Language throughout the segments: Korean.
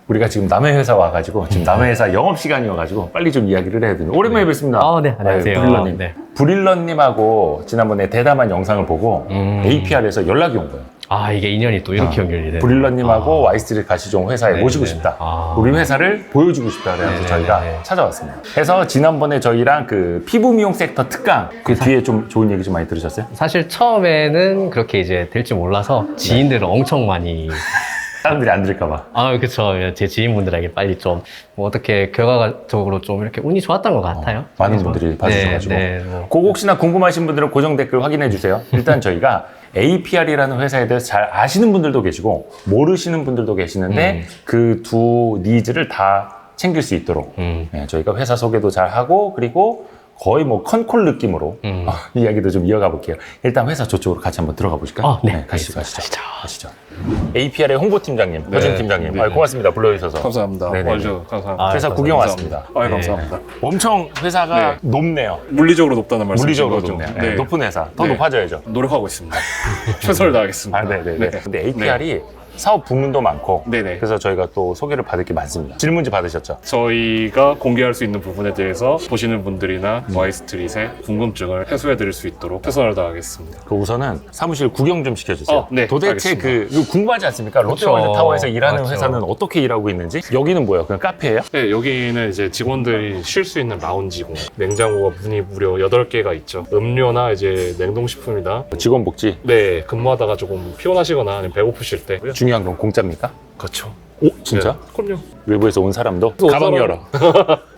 우리가 지금 남의 회사 와가지고 지금 남의 회사 영업시간이어가지고 빨리 좀 이야기를 해야 되는데 오랜만에 뵙습니다. 네, 안녕하세요. 브릴러님. 네. 브릴러님하고 지난번에 대담한 영상을 보고 APR에서 연락이 온 거예요. 이게 인연이 또 이렇게 연결이 되네. 브릴러님하고 와이스트릿 가시종 회사에 네, 모시고 네. 싶다. 우리 회사를 보여주고 싶다. 그래서 네, 저희가 네, 네. 찾아왔습니다. 그래서 지난번에 저희랑 그 피부 미용 섹터 특강 그 뒤에 좀 좋은 얘기 좀 많이 들으셨어요? 사실 처음에는 그렇게 이제 될지 몰라서 지인들을 엄청 많이 사람들이 안 들을까봐. 그쵸. 제 지인분들에게 빨리 좀, 뭐 어떻게 결과적으로 좀 이렇게 운이 좋았던 것 같아요. 많은 분들이 봐주셔가지고. 뭐. 그거 혹시나 궁금하신 분들은 고정 댓글 확인해 주세요. 일단 저희가 APR이라는 회사에 대해서 잘 아시는 분들도 계시고 모르시는 분들도 계시는데 그 두 니즈를 다 챙길 수 있도록 저희가 회사 소개도 잘 하고 그리고 거의 뭐 컨콜 느낌으로 이야기도 좀 이어가 볼게요. 일단 회사 저쪽으로 같이 한번 들어가 보실까요? 네. 가시죠. APR의 홍보팀장님, 허준팀장님, 고맙습니다. 불러주셔서. 감사합니다. 네네네. 와주셔서 감사합니다. 회사 구경 왔습니다. 감사합니다. 엄청 회사가 네. 높네요. 물리적으로 높다는 말씀. 물리적으로 높네요. 네, 높은 회사. 더 네. 높아져야죠. 노력하고 있습니다. 최선을 다하겠습니다. 네네네. 근데 APR이 사업 부문도 많고 네네. 그래서 저희가 또 소개를 받을 게 많습니다. 질문지 받으셨죠? 저희가 공개할 수 있는 부분에 대해서 보시는 분들이나 와이스트릿의 궁금증을 해소해 드릴 수 있도록 최선을 다하겠습니다. 그 우선은 사무실 구경 좀 시켜주세요. 네, 도대체 알겠습니다. 이거 궁금하지 않습니까? 그쵸. 롯데월드타워에서 일하는 맞죠. 회사는 어떻게 일하고 있는지? 여기는 뭐예요? 그냥 카페예요? 네, 여기는 이제 직원들이 쉴 수 있는 라운지고 냉장고가 문이 무려 8개가 있죠. 음료나 이제 냉동식품이나 직원 복지? 네, 근무하다가 조금 피곤하시거나 아니면 배고프실 때 중요한 건 공짜입니까? 그렇죠. 오, 진짜? 네, 그럼요. 외부에서 온 사람도 온 가방 사람. 열어.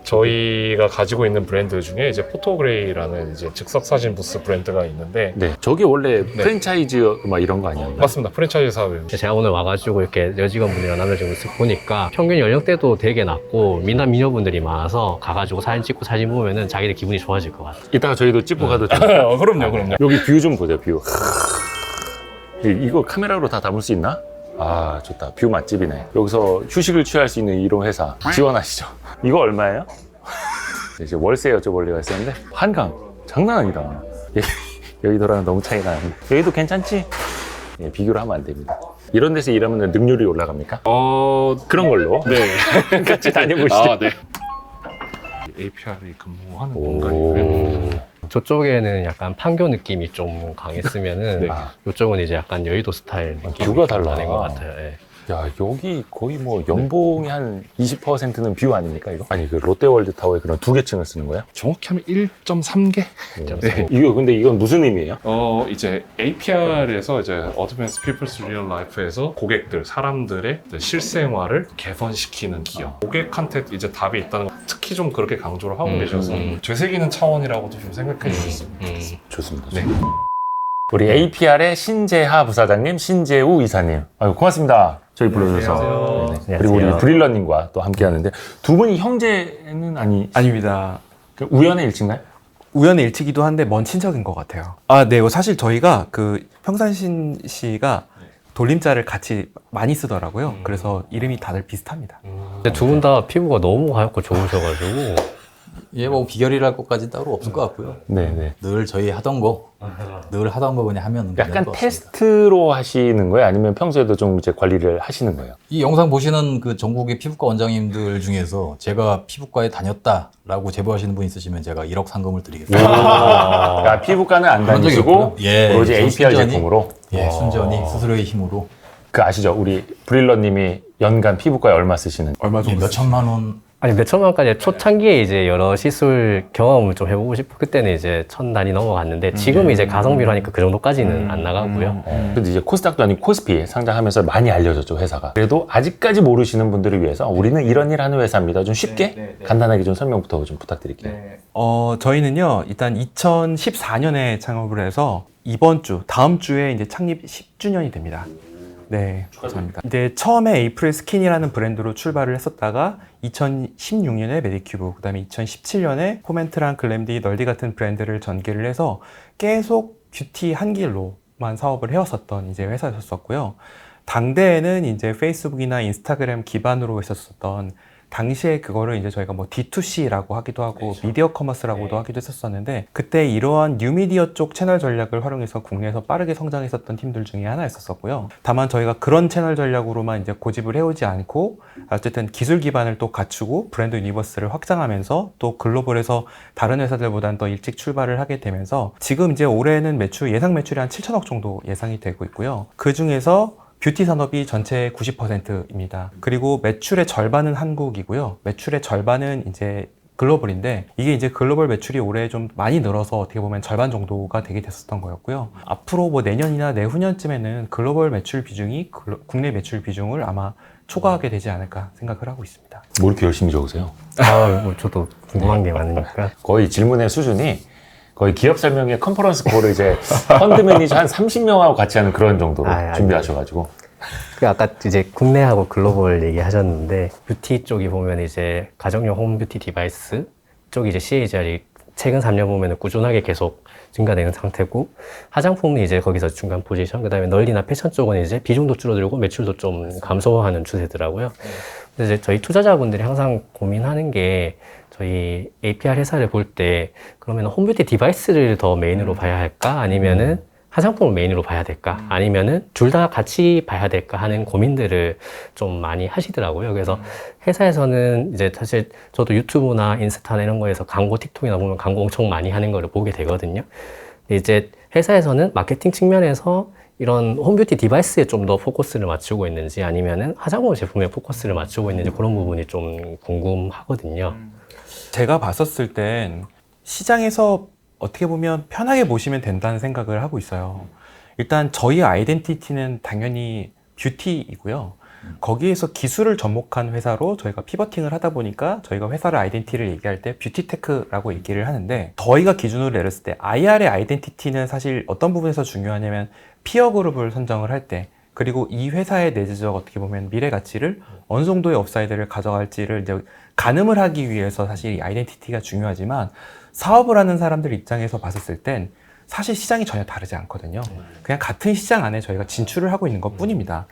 저희가 가지고 있는 브랜드 중에 이제 포토그레이라는 이제 즉석 사진 부스 브랜드가 있는데 네, 저게 원래 프랜차이즈 막 이런 거 아니었나요? 맞습니다. 프랜차이즈 사업이에요. 제가 오늘 와가지고 이렇게 여직원분이랑 남자친구 쓱 보니까 평균 연령대도 되게 낮고 미남 미녀분들이 많아서 가가지고 사진 찍고 사진 보면은 자기들 기분이 좋아질 것 같아요. 이따가 저희도 찍고 가도 좀. 그럼요. 여기 뷰 좀 보세요, 뷰. 이거 카메라로 다 담을 수 있나? 아, 좋다. 뷰 맛집이네. 여기서 휴식을 취할 수 있는 이런 회사 지원하시죠. 이거 얼마예요? 이제 월세 여쭤보려고 했었는데 한강 장난 아니다. 여의도랑 너무 차이가 나는데 여기도 괜찮지? 비교를 하면 안 됩니다. 이런 데서 일하면 능률이 올라갑니까? 그런 걸로 네. 같이 다녀보시죠. 네. APR이 근무하는 오. 공간이고요. 저쪽에는 약간 판교 느낌이 좀 강했으면은 네. 이쪽은 이제 약간 여의도 스타일 느낌이 뷰가 좀 달라. 나는 것 같아요. 예. 야, 여기 거의 뭐 연봉의 한 20%는 뷰 아닙니까 이거? 아니 그 롯데월드타워에 그런 두 개 층을 쓰는 거예요? 정확히 하면 1.3개? 네. 이거 근데 이건 무슨 의미예요? 이제 APR에서 이제 Advanced People's Real Life에서 고객들, 사람들의 이제 실생활을 개선시키는 기업. 고객한테 이제 답이 있다는 거 특히 좀 그렇게 강조를 하고 계셔서 되새기는 차원이라고도 좀 생각해 주셨으면 좋겠습니다. 좋습니다. 네. 우리 APR의 신재하 부사장님, 신재우 이사님. 아유, 고맙습니다. 저희 불러주셔서. 네네. 그리고 우리 브릴러님과 또 함께 하는데 두 분이 형제는 아닙니다. 우연의 일치인가요? 우연의 일치기도 한데 먼 친척인 것 같아요. 네. 사실 저희가 그 평산신 씨가 돌림자를 같이 많이 쓰더라고요. 그래서 이름이 다들 비슷합니다. 근데 두 분 다 피부가 너무 하얗고 좋으셔가지고 뭐 비결이랄 것까지 따로 없을 것 같고요. 네네. 늘 저희 하던 거 그냥 하면 약간 되는 것 같습니다. 테스트로 하시는 거예요? 아니면 평소에도 좀 이제 관리를 하시는 거예요? 이 영상 보시는 그 전국의 피부과 원장님들 중에서 제가 피부과에 다녔다라고 제보하시는 분 있으시면 제가 1억 상금을 드리겠습니다. 그러니까 피부과는 안 그런 적이 다니시고 없고요. 예, 오로지 저 APR 순전히- 제품으로? 예, 순전히 스스로의 힘으로 그 아시죠? 우리 브릴러님이 연간 피부과에 얼마 쓰시는? 얼마 예, 정도? 몇 천만 원 아니 몇 천만 원까지 초창기에 이제 여러 시술 경험을 좀 해보고 싶어 그때는 이제 1,000단위 넘어갔는데 지금 이제 가성비로 하니까 그 정도까지는 안 나가고요. 근데 이제 코스닥도 아닌 코스피 상장하면서 많이 알려졌죠, 회사가. 그래도 아직까지 모르시는 분들을 위해서 우리는 이런 일 하는 회사입니다. 좀 쉽게 간단하게 좀 설명부터 좀 부탁드릴게요. 저희는요, 일단 2014년에 창업을 해서 다음 주에 이제 창립 10주년이 됩니다. 네, 감사합니다. 이제 처음에 에이프릴 스킨이라는 브랜드로 출발을 했었다가 2016년에 메디큐브, 그 다음에 2017년에 포멘트랑 글램디, 널디 같은 브랜드를 전개를 해서 계속 뷰티 한 길로만 사업을 해왔었던 이제 회사였었고요. 당대에는 이제 페이스북이나 인스타그램 기반으로 했었던 당시에 그거를 이제 저희가 뭐 D2C라고 하기도 하고 미디어 커머스라고도 하기도 했었었는데 그때 이러한 뉴미디어 쪽 채널 전략을 활용해서 국내에서 빠르게 성장했었던 팀들 중에 하나였었고요. 다만 저희가 그런 채널 전략으로만 이제 고집을 해오지 않고 어쨌든 기술 기반을 또 갖추고 브랜드 유니버스를 확장하면서 또 글로벌에서 다른 회사들보다는 더 일찍 출발을 하게 되면서 지금 이제 올해는 예상 매출이 한 7천억 정도 예상이 되고 있고요. 그 중에서 뷰티 산업이 전체의 90%입니다. 그리고 매출의 절반은 한국이고요. 매출의 절반은 이제 글로벌인데 이게 이제 글로벌 매출이 올해 좀 많이 늘어서 어떻게 보면 절반 정도가 되게 됐었던 거였고요. 앞으로 뭐 내년이나 내후년쯤에는 글로벌 매출 비중이 국내 매출 비중을 아마 초과하게 되지 않을까 생각을 하고 있습니다. 뭐 이렇게 열심히 적으세요? 뭐 저도 궁금한 게 많으니까. 거의 질문의 수준이 거의 기업 설명회 컨퍼런스 콜을 이제 펀드 매니저 한 30명하고 같이 하는 그런 정도로 준비하셔가지고. 아까 이제 국내하고 글로벌 얘기하셨는데 뷰티 쪽이 보면 이제 가정용 홈 뷰티 디바이스 쪽이 이제 CAGR이 최근 3년 보면 꾸준하게 계속 증가되는 상태고 화장품은 이제 거기서 중간 포지션, 그다음에 널리나 패션 쪽은 이제 비중도 줄어들고 매출도 좀 감소하는 추세더라고요. 그래서 이제 저희 투자자분들이 항상 고민하는 게 저희 APR 회사를 볼 때 그러면 홈뷰티 디바이스를 더 메인으로 봐야 할까 아니면은 화장품을 메인으로 봐야 될까 아니면은 둘 다 같이 봐야 될까 하는 고민들을 좀 많이 하시더라고요. 그래서 회사에서는 이제 사실 저도 유튜브나 인스타나 이런 거에서 광고 틱톡이나 보면 광고 엄청 많이 하는 거를 보게 되거든요. 근데 이제 회사에서는 마케팅 측면에서 이런 홈뷰티 디바이스에 좀 더 포커스를 맞추고 있는지 아니면은 화장품 제품에 포커스를 맞추고 있는지 그런 부분이 좀 궁금하거든요. 제가 봤었을 땐 시장에서 어떻게 보면 편하게 보시면 된다는 생각을 하고 있어요. 일단 저희 아이덴티티는 당연히 뷰티이고요. 거기에서 기술을 접목한 회사로 저희가 피버팅을 하다 보니까 저희가 회사를 아이덴티티를 얘기할 때 뷰티테크라고 얘기를 하는데 저희가 기준으로 내렸을 때 IR의 아이덴티티는 사실 어떤 부분에서 중요하냐면 피어 그룹을 선정을 할 때 그리고 이 회사의 내재적 어떻게 보면 미래 가치를 어느 정도의 업사이드를 가져갈지를 이제 가늠을 하기 위해서 사실 이 아이덴티티가 중요하지만 사업을 하는 사람들 입장에서 봤을 땐 사실 시장이 전혀 다르지 않거든요. 그냥 같은 시장 안에 저희가 진출을 하고 있는 것 뿐입니다.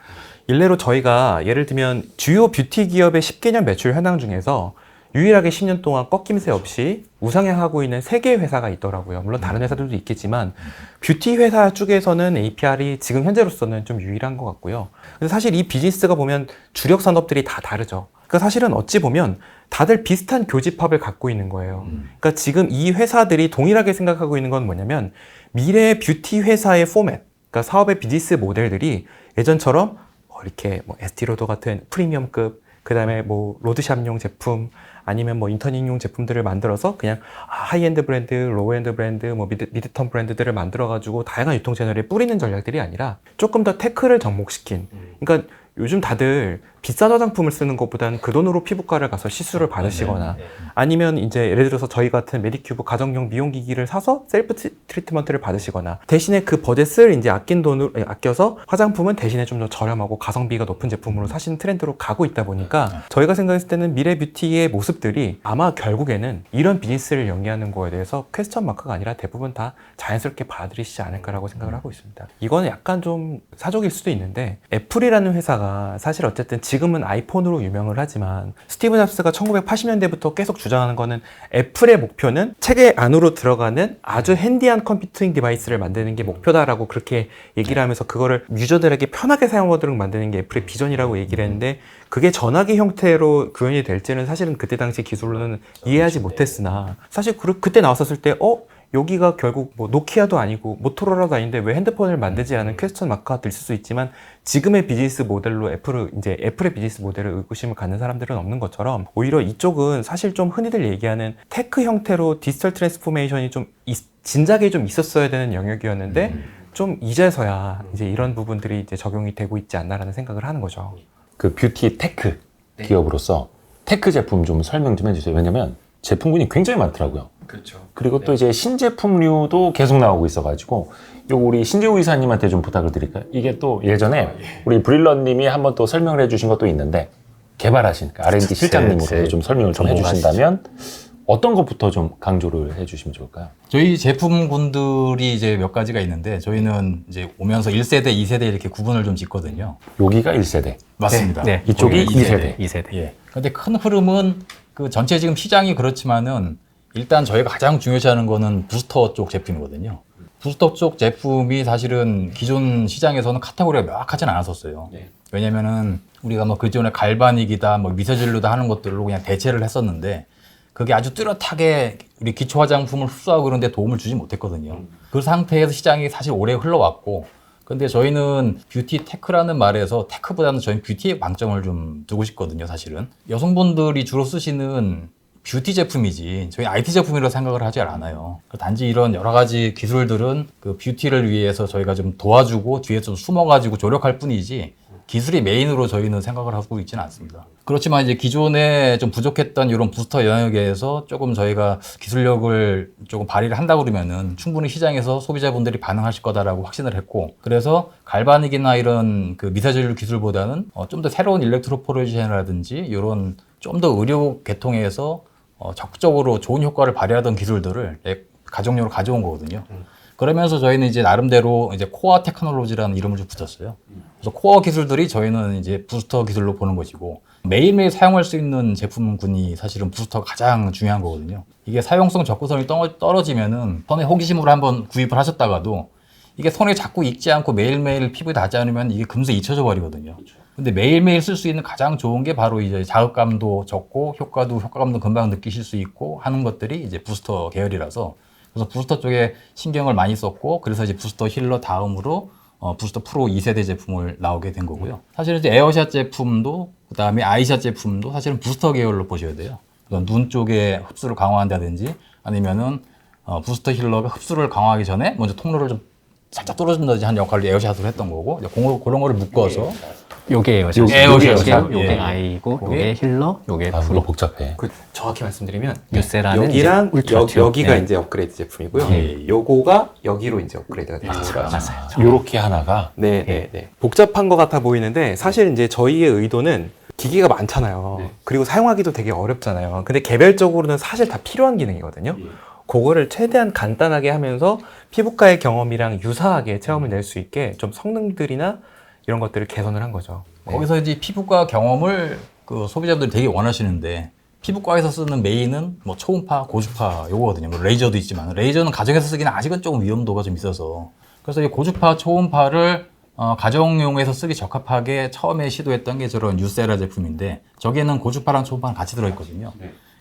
일례로 저희가 예를 들면 주요 뷰티 기업의 10개년 매출 현황 중에서 유일하게 10년 동안 꺾임새 없이 우상향하고 있는 3개의 회사가 있더라고요. 물론 다른 회사들도 있겠지만 뷰티 회사 쪽에서는 APR이 지금 현재로서는 좀 유일한 것 같고요. 근데 사실 이 비즈니스가 보면 주력 산업들이 다 다르죠. 그러니까 사실은 어찌 보면 다들 비슷한 교집합을 갖고 있는 거예요. 그러니까 지금 이 회사들이 동일하게 생각하고 있는 건 뭐냐면 미래의 뷰티 회사의 포맷, 그러니까 사업의 비즈니스 모델들이 예전처럼 이렇게 뭐 에스티로더 같은 프리미엄급, 그 다음에 뭐 로드샵용 제품, 아니면 뭐 인터닝용 제품들을 만들어서 그냥 하이엔드 브랜드, 로우엔드 브랜드, 뭐 미드텀 브랜드들을 만들어가지고 다양한 유통 채널에 뿌리는 전략들이 아니라 조금 더 테크를 접목시킨. 그러니까 요즘 다들 비싼 화장품을 쓰는 것보다는 그 돈으로 피부과를 가서 시술을 받으시거나 아니면 이제 예를 들어서 저희 같은 메디큐브 가정용 미용기기를 사서 셀프 트리트먼트를 받으시거나 대신에 그 버젯을 이제 아낀 돈을 아껴서 화장품은 대신에 좀 더 저렴하고 가성비가 높은 제품으로 사시는 트렌드로 가고 있다 보니까 저희가 생각했을 때는 미래 뷰티의 모습들이 아마 결국에는 이런 비즈니스를 영위하는 거에 대해서 퀘스천 마크가 아니라 대부분 다 자연스럽게 받아들이시지 않을까라고 생각을 하고 있습니다. 이거는 약간 좀 사족일 수도 있는데 애플이라는 회사가 사실 어쨌든 지금은 아이폰으로 유명을 하지만 스티브 잡스가 1980년대부터 계속 주장하는 거는 애플의 목표는 체계 안으로 들어가는 아주 핸디한 컴퓨팅 디바이스를 만드는 게 목표다라고 그렇게 얘기를 하면서 그거를 유저들에게 편하게 사용하도록 만드는 게 애플의 비전이라고 얘기를 했는데 그게 전화기 형태로 구현이 될지는 사실은 그때 당시 기술로는 이해하지 못했으나 사실 그때 나왔었을 때 여기가 결국 뭐 노키아도 아니고 모토로라도 아닌데 왜 핸드폰을 만들지 않은 퀘스천 마크가 될 수 있지만 지금의 비즈니스 모델로 애플의 비즈니스 모델을 의구심을 갖는 사람들은 없는 것처럼 오히려 이쪽은 사실 좀 흔히들 얘기하는 테크 형태로 디지털 트랜스포메이션이 좀 진작에 좀 있었어야 되는 영역이었는데 좀 이제서야 이제 이런 부분들이 이제 적용이 되고 있지 않나라는 생각을 하는 거죠. 그 뷰티 테크 기업으로서 테크 제품 좀 설명 좀 해주세요. 왜냐면 제품군이 굉장히 많더라고요. 그렇죠. 그리고 또 이제 신제품류도 계속 나오고 있어가지고 요 우리 신재우 이사님한테 좀 부탁을 드릴까요? 이게 또 예전에 우리 브릴런님이 한번 또 설명을 해주신 것도 있는데 개발하신 R&D 실장님으로서 좀 설명을 좀 해주신다면 어떤 것부터 좀 강조를 해주시면 좋을까요? 저희 제품군들이 이제 몇 가지가 있는데 저희는 이제 오면서 1세대, 2세대 이렇게 구분을 좀 짓거든요. 여기가 1세대, 맞습니다. 네. 이쪽이 거기가 2세대. 2세대. 예. 근데 큰 흐름은 그 전체 지금 시장이 그렇지만은 일단 저희가 가장 중요시하는 거는 부스터 쪽 제품이거든요. 부스터 쪽 제품이 사실은 기존 시장에서는 카테고리가 명확하진 않았었어요. 왜냐면은 우리가 뭐 그전에 갈바닉이다, 뭐 미세진루다 하는 것들로 그냥 대체를 했었는데 그게 아주 뚜렷하게 우리 기초 화장품을 흡수하고 그런 데 도움을 주지 못했거든요. 그 상태에서 시장이 사실 오래 흘러왔고, 근데 저희는 뷰티 테크라는 말에서 테크보다는 저희는 뷰티에 방점을 좀 두고 싶거든요, 사실은. 여성분들이 주로 쓰시는 뷰티 제품이지 저희 IT 제품이라고 생각을 하지 않아요. 단지 이런 여러 가지 기술들은 그 뷰티를 위해서 저희가 좀 도와주고 뒤에 좀 숨어가지고 조력할 뿐이지 기술이 메인으로 저희는 생각을 하고 있지는 않습니다. 그렇지만 이제 기존에 좀 부족했던 이런 부스터 영역에서 조금 저희가 기술력을 조금 발휘를 한다 그러면은 충분히 시장에서 소비자분들이 반응하실 거다라고 확신을 했고, 그래서 갈바닉이나 이런 그 미세전류 기술보다는 좀 더 새로운 일렉트로포레이션이라든지 이런 좀 더 의료 계통에서 적극적으로 좋은 효과를 발휘하던 기술들을 가정용으로 가져온 거거든요. 그러면서 저희는 이제 나름대로 이제 코어 테크놀로지라는 이름을 좀 붙였어요. 그래서 코어 기술들이 저희는 이제 부스터 기술로 보는 것이고, 매일매일 사용할 수 있는 제품군이 사실은 부스터가 가장 중요한 거거든요. 이게 사용성 접근성이 떨어지면은 손에 호기심으로 한번 구입을 하셨다가도 이게 손에 자꾸 익지 않고 매일매일 피부에 닿지 않으면 이게 금세 잊혀져 버리거든요. 근데 매일매일 쓸 수 있는 가장 좋은 게 바로 이제 자극감도 적고 효과감도 금방 느끼실 수 있고 하는 것들이 이제 부스터 계열이라서, 그래서 부스터 쪽에 신경을 많이 썼고, 그래서 이제 부스터 힐러 다음으로 부스터 프로 2세대 제품을 나오게 된 거고요. 사실은 이제 에어샷 제품도 그다음에 아이샷 제품도 사실은 부스터 계열로 보셔야 돼요. 그러니까 눈 쪽에 흡수를 강화한다든지 아니면은 부스터 힐러가 흡수를 강화하기 전에 먼저 통로를 좀 살짝 뚫어준다든지 한 역할을 에어샷으로 했던 거고, 이제 그런 거를 묶어서 요게요. 요게 요게 아이고, 요게 힐러, 요게 아, 프로. 이거 복잡해. 그 정확히 말씀드리면 유세라는 여기랑 이제 울트라 튜브. 여기가 네. 이제 업그레이드 제품이고요. 요거가 여기로 이제 업그레이드가 되는 거라. 맞아요. 요렇게 하나가 네, 네, 네. 복잡한 것 같아 보이는데 사실 이제 저희의 의도는 기기가 많잖아요. 그리고 사용하기도 되게 어렵잖아요. 근데 개별적으로는 사실 다 필요한 기능이거든요. 그거를 최대한 간단하게 하면서 피부과의 경험이랑 유사하게 체험을 낼 수 있게 좀 성능들이나 이런 것들을 개선을 한 거죠. 네. 거기서 이제 피부과 경험을 그 소비자분들이 되게 원하시는데, 피부과에서 쓰는 메인은 뭐 초음파, 고주파 요거거든요. 뭐 레이저도 있지만 레이저는 가정에서 쓰기는 아직은 조금 위험도가 좀 있어서, 그래서 이 고주파, 초음파를 가정용에서 쓰기 적합하게 처음에 시도했던 게 저런 유세라 제품인데, 저기에는 고주파랑 초음파랑 같이 들어있거든요.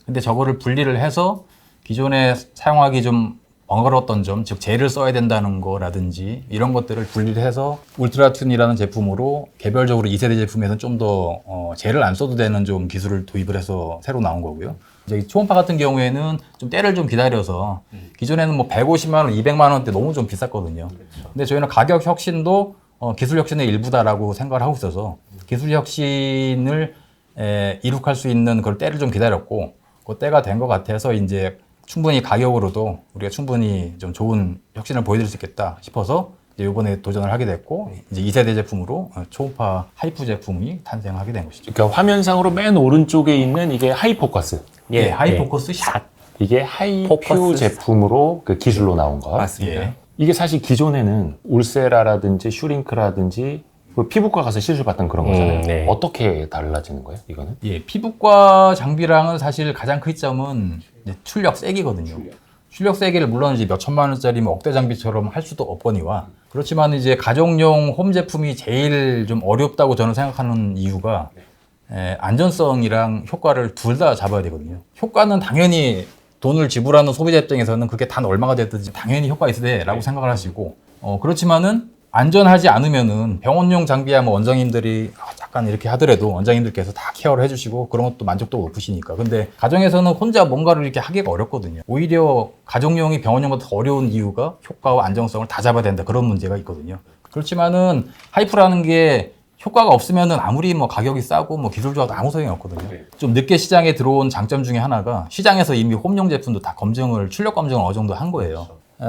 근데 저거를 분리를 해서 기존에 사용하기 좀 번거로웠던 점, 즉 젤을 써야 된다는 거라든지 이런 것들을 분리를 해서 울트라튠이라는 제품으로 개별적으로 2세대 제품에서는 좀 더 젤을 안 써도 되는 좀 기술을 도입을 해서 새로 나온 거고요. 이제 이 초음파 같은 경우에는 좀 때를 좀 기다려서 기존에는 뭐 150만 원, 200만 원대 너무 좀 비쌌거든요. 근데 저희는 가격 혁신도 기술 혁신의 일부다라고 생각을 하고 있어서 기술 혁신을 이룩할 수 있는 그걸 때를 좀 기다렸고, 그 때가 된 것 같아서 이제 충분히 가격으로도 우리가 충분히 좀 좋은 혁신을 보여드릴 수 있겠다 싶어서 이제 이번에 도전을 하게 됐고, 이제 2세대 제품으로 초음파 하이프 제품이 탄생하게 된 것이죠. 그러니까 화면상으로 맨 오른쪽에 있는 이게 하이포커스. 예, 하이포커스 샷. 이게 하이퓨 포커스 제품으로 그 기술로 나온 거. 맞습니다. 예. 이게 사실 기존에는 울세라라든지 슈링크라든지 그 피부과 가서 시술 받던 그런 거잖아요. 네. 어떻게 달라지는 거예요, 이거는? 예, 피부과 장비랑은 사실 가장 큰 점은 이제 출력 세기거든요. 출력 세기를 물론 이제 몇 천만 원짜리 뭐 억대 장비처럼 할 수도 없거니와, 그렇지만 이제 가정용 홈 제품이 제일 좀 어렵다고 저는 생각하는 이유가 안전성이랑 효과를 둘 다 잡아야 되거든요. 효과는 당연히 돈을 지불하는 소비자 입장에서는 그게 단 얼마가 됐든지 당연히 효과 있어야 돼라고 생각을 하시고, 그렇지만은 안전하지 않으면은 병원용 장비야 뭐 원장님들이 약간 이렇게 하더라도 원장님들께서 다 케어를 해주시고 그런 것도 만족도가 높으시니까. 근데 가정에서는 혼자 뭔가를 이렇게 하기가 어렵거든요. 오히려 가정용이 병원용보다 더 어려운 이유가 효과와 안정성을 다 잡아야 된다, 그런 문제가 있거든요. 그렇지만은 하이프라는 게 효과가 없으면은 아무리 뭐 가격이 싸고 뭐 기술 좋아도 아무 소용이 없거든요. 좀 늦게 시장에 들어온 장점 중에 하나가 시장에서 이미 홈용 제품도 다 출력 검증을 어느 정도 한 거예요.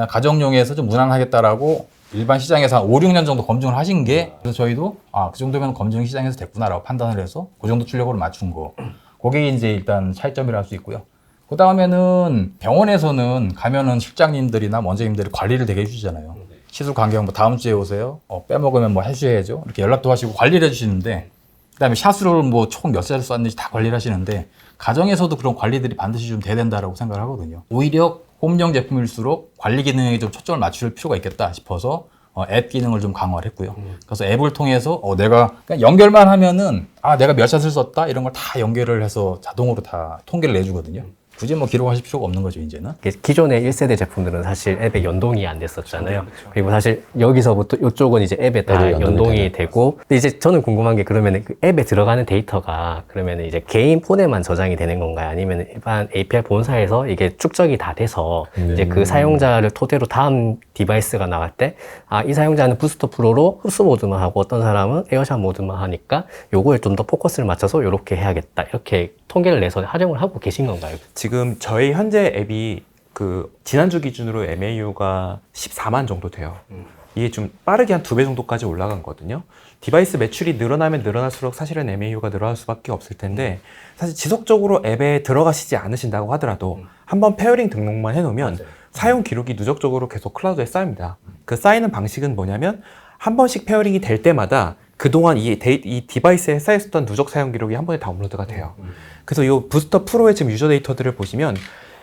가정용에서 좀 무난하겠다라고 일반 시장에서 한 5, 6년 정도 검증을 하신 게, 그래서 저희도 그 정도면 검증 시장에서 됐구나라고 판단을 해서 그 정도 출력으로 맞춘 거. 그게 이제 일단 차이점이라 할 수 있고요. 그 다음에는 병원에서는 가면은 실장님들이나 원장님들이 관리를 되게 해주잖아요. 시술 간격 뭐 다음 주에 오세요. 빼먹으면 뭐 해주셔야죠. 이렇게 연락도 하시고 관리를 해주시는데, 그다음에 샷을 뭐 총 몇 샷을 쐈는지 다 관리를 하시는데, 가정에서도 그런 관리들이 반드시 좀 돼야 된다라고 생각을 하거든요. 오히려 홈용 제품일수록 관리 기능에 좀 초점을 맞출 필요가 있겠다 싶어서 앱 기능을 좀 강화를 했고요. 그래서 앱을 통해서 내가 그냥 연결만 하면은 내가 몇 샷을 썼다 이런 걸 다 연결을 해서 자동으로 다 통계를 내주거든요. 굳이 뭐 기록하실 필요가 없는 거죠, 이제는. 기존의 1세대 제품들은 사실 앱에 연동이 안 됐었잖아요. 그리고 사실 여기서부터 이쪽은 이제 앱에 다 앱에 연동이 되고, 근데 이제 저는 궁금한 게 그러면 그 앱에 들어가는 데이터가 그러면 이제 개인 폰에만 저장이 되는 건가요? 아니면 일반 API 본사에서 이게 축적이 다 돼서 이제 그 사용자를 토대로 다음 디바이스가 나갈 때, 이 사용자는 부스터 프로로 흡수 모드만 하고 어떤 사람은 에어샷 모드만 하니까 요거에 좀 더 포커스를 맞춰서 요렇게 해야겠다. 이렇게 통계를 내서 활용을 하고 계신 건가요? 지금 저희 현재 앱이 그 지난주 기준으로 MAU가 14만 정도 돼요. 이게 좀 빠르게 한 2배 정도까지 올라간 거거든요. 디바이스 매출이 늘어나면 늘어날수록 사실은 MAU가 늘어날 수밖에 없을 텐데, 사실 지속적으로 앱에 들어가시지 않으신다고 하더라도 한번 페어링 등록만 해놓으면 사용 기록이 누적적으로 계속 클라우드에 쌓입니다. 그 쌓이는 방식은 뭐냐면 한 번씩 페어링이 될 때마다 그동안 이 디바이스에 쌓였었던 누적 사용 기록이 한 번에 다운로드가 돼요. 그래서 이 부스터 프로의 지금 유저 데이터들을 보시면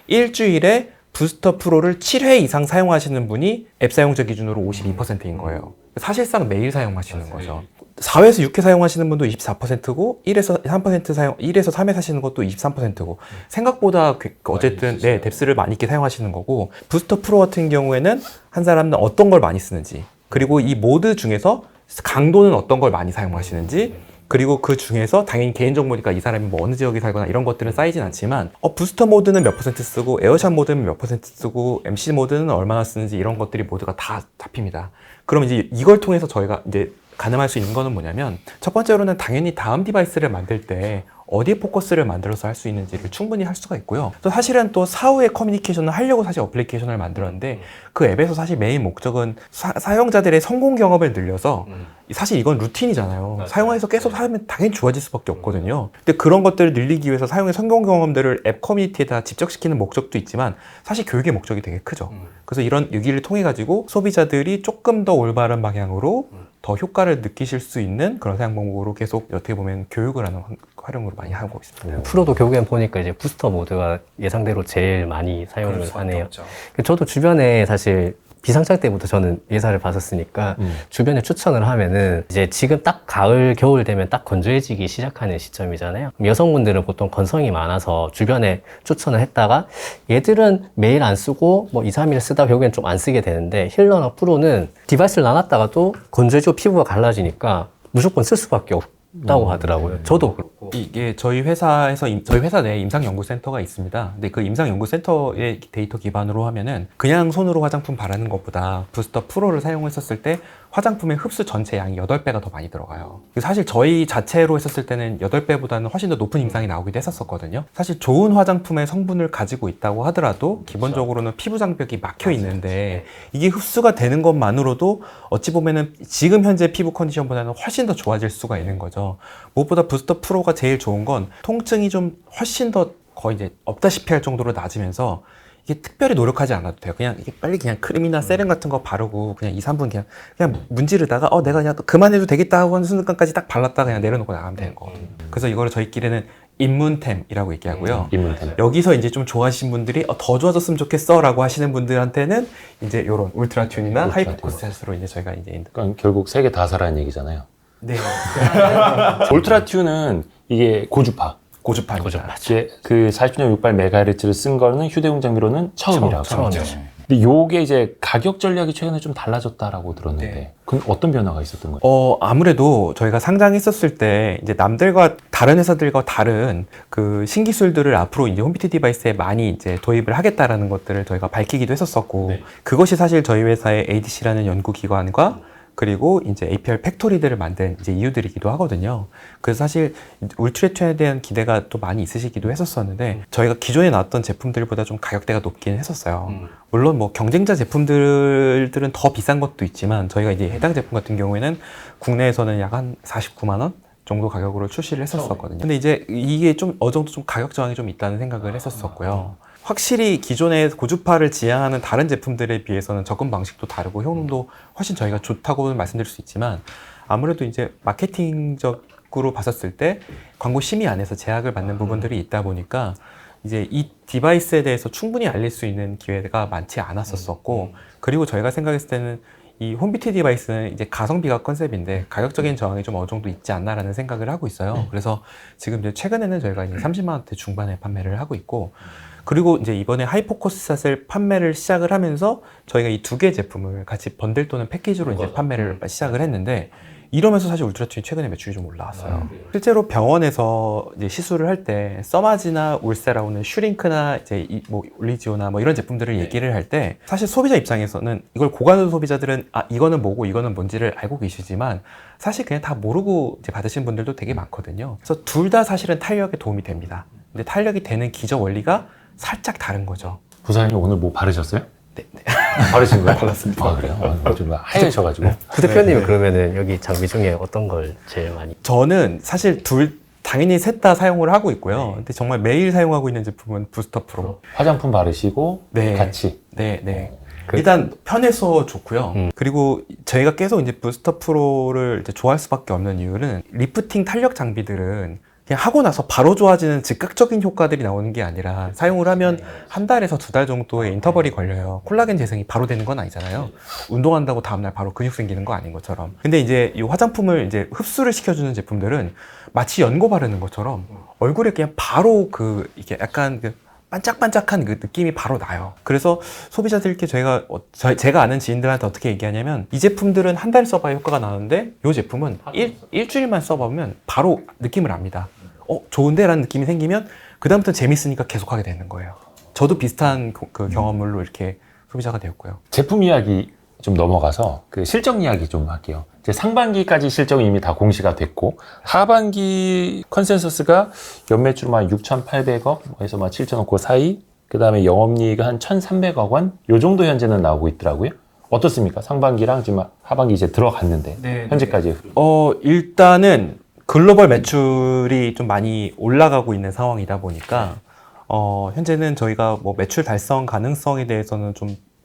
일주일에 부스터 프로를 7회 이상 사용하시는 분이 앱 사용자 기준으로 52%인 거예요. 사실상 매일 사용하시는 거죠. 4회에서 6회 사용하시는 분도 24%고 1에서 3회 사시는 것도 23%고 생각보다 어쨌든 뎁스를 많이 있게 사용하시는 거고, 부스터 프로 같은 경우에는 한 사람은 어떤 걸 많이 쓰는지, 그리고 이 모드 중에서 강도는 어떤 걸 많이 사용하시는지, 그리고 그 중에서 당연히 개인정보니까 이 사람이 뭐 어느 지역에 살거나 이런 것들은 쌓이진 않지만 부스터 모드는 몇 퍼센트 쓰고 에어샷 모드는 몇 퍼센트 쓰고 MC 모드는 얼마나 쓰는지 이런 것들이 모두가 다 잡힙니다. 그럼 이제 이걸 통해서 저희가 이제 가늠할 수 있는 거는 뭐냐면, 첫 번째로는 당연히 다음 디바이스를 만들 때 어디에 포커스를 만들어서 할 수 있는지를 충분히 할 수가 있고요. 또 사실은 또 사후에 커뮤니케이션을 하려고 사실 어플리케이션을 만들었는데, 그 앱에서 사실 메인 목적은 사용자들의 성공 경험을 늘려서, 사실 이건 루틴이잖아요. 사용해서 계속 하면 당연히 좋아질 수밖에 없거든요. 근데 그런 것들을 늘리기 위해서 사용의 성공 경험들을 앱 커뮤니티에다 집적시키는 목적도 있지만 사실 교육의 목적이 되게 크죠. 그래서 이런 유기를 통해 가지고 소비자들이 조금 더 올바른 방향으로 더 효과를 느끼실 수 있는 그런 사용 방법으로 계속 어떻게 보면 교육을 하는 활용으로 많이 하고 있습니다. 프로도 결국엔 보니까 이제 부스터 모드가 예상대로 제일 많이 사용을 하네요. 저도 주변에 사실 비상장 때부터 저는 예사를 봤었으니까 주변에 추천을 하면은 이제 지금 딱 가을, 겨울 되면 딱 건조해지기 시작하는 시점이잖아요. 여성분들은 보통 건성이 많아서 주변에 추천을 했다가 얘들은 매일 안 쓰고 뭐 2, 3일 쓰다 결국엔 좀 안 쓰게 되는데, 힐러나 프로는 디바이스를 나눴다가도 건조해지고 피부가 갈라지니까 무조건 쓸 수밖에 없다고 하더라고요. 저도 그렇고. 이게 저희 회사 내에 임상연구센터가 있습니다. 근데 그 임상연구센터의 데이터 기반으로 하면은 그냥 손으로 화장품 바르는 것보다 부스터 프로를 사용했었을 때 화장품의 흡수 전체 양이 8배가 더 많이 들어가요. 사실 저희 자체로 했었을 때는 8배보다는 훨씬 더 높은 임상이 나오기도 했었거든요. 사실 좋은 화장품의 성분을 가지고 있다고 하더라도 기본적으로는 피부 장벽이 막혀 있는데, 이게 흡수가 되는 것만으로도 어찌 보면은 지금 현재 피부 컨디션보다는 훨씬 더 좋아질 수가 있는 거죠. 무엇보다 부스터 프로가 제일 좋은 건 통증이 좀 훨씬 더 거의 이제 없다시피 할 정도로 낮으면서, 이게 특별히 노력하지 않아도 돼요. 그냥 이게 빨리 그냥 크림이나 세럼 같은 거 바르고 그냥 2, 3분 그냥 문지르다가 내가 그냥 그만해도 되겠다 하고 하는 순간까지 딱 발랐다가 그냥 내려놓고 나가면 되는 거거든요. 그래서 이거를 저희끼리는 입문템이라고 얘기하고요. 입문템. 여기서 이제 좀 좋아하시는 분들이 더 좋아졌으면 좋겠어 라고 하시는 분들한테는 이제 요런 울트라 튠이나 하이포커스 샷으로 이제 저희가 이제 그러니까 결국 세 개 다 사라는 얘기잖아요. 네. 울트라 튠은 이게 고주파입니다. 이제 그 40.68MHz를 쓴 거는 휴대용 장비로는 처음이라고. 처음이죠. 근데 요게 이제 가격 전략이 최근에 좀 달라졌다라고 들었는데, 그럼 어떤 변화가 있었던 거예요? 아무래도 저희가 상장했었을 때 이제 남들과 다른 회사들과 다른 그 신기술들을 앞으로 이제 홈피트 디바이스에 많이 이제 도입을 하겠다라는 것들을 저희가 밝히기도 했었었고, 그것이 사실 저희 회사의 ADC라는 연구기관과 그리고 이제 APR 팩토리들을 만든 이제 이유들이기도 하거든요. 그래서 사실 울트라튠에 대한 기대가 또 많이 있으시기도 했었었는데, 저희가 기존에 나왔던 제품들보다 좀 가격대가 높긴 했었어요. 물론 뭐 경쟁자 제품들은 더 비싼 것도 있지만, 저희가 이제 해당 제품 같은 경우에는 국내에서는 약 한 49만 원 정도 가격으로 출시를 했었거든요. 근데 이제 이게 좀 어느 정도 좀 가격 저항이 좀 있다는 생각을 했었었고요. 확실히 기존의 고주파를 지향하는 다른 제품들에 비해서는 접근 방식도 다르고 효능도 훨씬 저희가 좋다고는 말씀드릴 수 있지만 아무래도 이제 마케팅적으로 봤었을 때 광고 심의 안에서 제약을 받는 부분들이 있다 보니까 이제 이 디바이스에 대해서 충분히 알릴 수 있는 기회가 많지 않았었고 그리고 저희가 생각했을 때는 이 홈뷰티 디바이스는 이제 가성비가 컨셉인데 가격적인 저항이 좀 어느 정도 있지 않나라는 생각을 하고 있어요. 그래서 지금 이제 최근에는 저희가 이제 30만 원대 중반에 판매를 하고 있고 그리고 이제 이번에 하이포커스 샷을 판매를 시작을 하면서 저희가 이 두 개 제품을 같이 번들 또는 패키지로 이제 판매를 시작을 했는데 이러면서 사실 울트라튠이 최근에 매출이 좀 올라왔어요. 실제로 병원에서 이제 시술을 할 때 써마지나 울세라오는 슈링크나 이제 뭐 올리지오나 뭐 이런 제품들을 얘기를 할 때 사실 소비자 입장에서는 이걸 고관도 소비자들은 아 이거는 뭐고 이거는 뭔지를 알고 계시지만 사실 그냥 다 모르고 이제 받으신 분들도 되게 많거든요. 그래서 둘 다 사실은 탄력에 도움이 됩니다. 근데 탄력이 되는 기저 원리가 살짝 다른 거죠. 부사장님 오늘 뭐 바르셨어요? 네. 바르신 거예요? 발랐습니다. 아, 그래요? 좀 하얘셔가지고. 구 대표님은 그러면은 여기 장비 중에 어떤 걸 제일 많이? 저는 사실 당연히 셋 다 사용을 하고 있고요. 근데 정말 매일 사용하고 있는 제품은 부스터 프로. 화장품 바르시고 네. 같이. 네. 일단 편해서 좋고요. 그리고 저희가 계속 이제 부스터 프로를 이제 좋아할 수밖에 없는 이유는 리프팅 탄력 장비들은 그냥 하고 나서 바로 좋아지는 즉각적인 효과들이 나오는 게 아니라 사용을 하면 한 달에서 두 달 정도의 인터벌이 걸려요. 콜라겐 재생이 바로 되는 건 아니잖아요. 운동한다고 다음날 바로 근육 생기는 거 아닌 것처럼. 근데 이제 이 화장품을 이제 흡수를 시켜주는 제품들은 마치 연고 바르는 것처럼 얼굴에 그냥 바로 이게 약간 반짝반짝한 그 느낌이 바로 나요. 그래서 소비자들께 제가 아는 지인들한테 어떻게 얘기하냐면 이 제품들은 한 달 써봐야 효과가 나는데 이 제품은 일주일만 써보면 바로 느낌을 압니다. 좋은데? 라는 느낌이 생기면 그다음부터 재밌으니까 계속하게 되는 거예요. 저도 비슷한 그 경험으로 이렇게 소비자가 되었고요. 제품 이야기 좀 넘어가서 그 실적 이야기 좀 할게요. 이제 상반기까지 실적이 이미 다 공시가 됐고 하반기 컨센서스가 연매출만 6,800억에서 7,000억 그 사이, 그 다음에 영업이익이 한 1,300억 원, 요 정도 현재는 나오고 있더라고요. 어떻습니까? 상반기랑 지금 하반기 이제 들어갔는데 현재까지. 일단은 글로벌 매출이 좀 많이 올라가고 있는 상황이다 보니까 현재는 저희가 뭐 매출 달성 가능성에 대해서는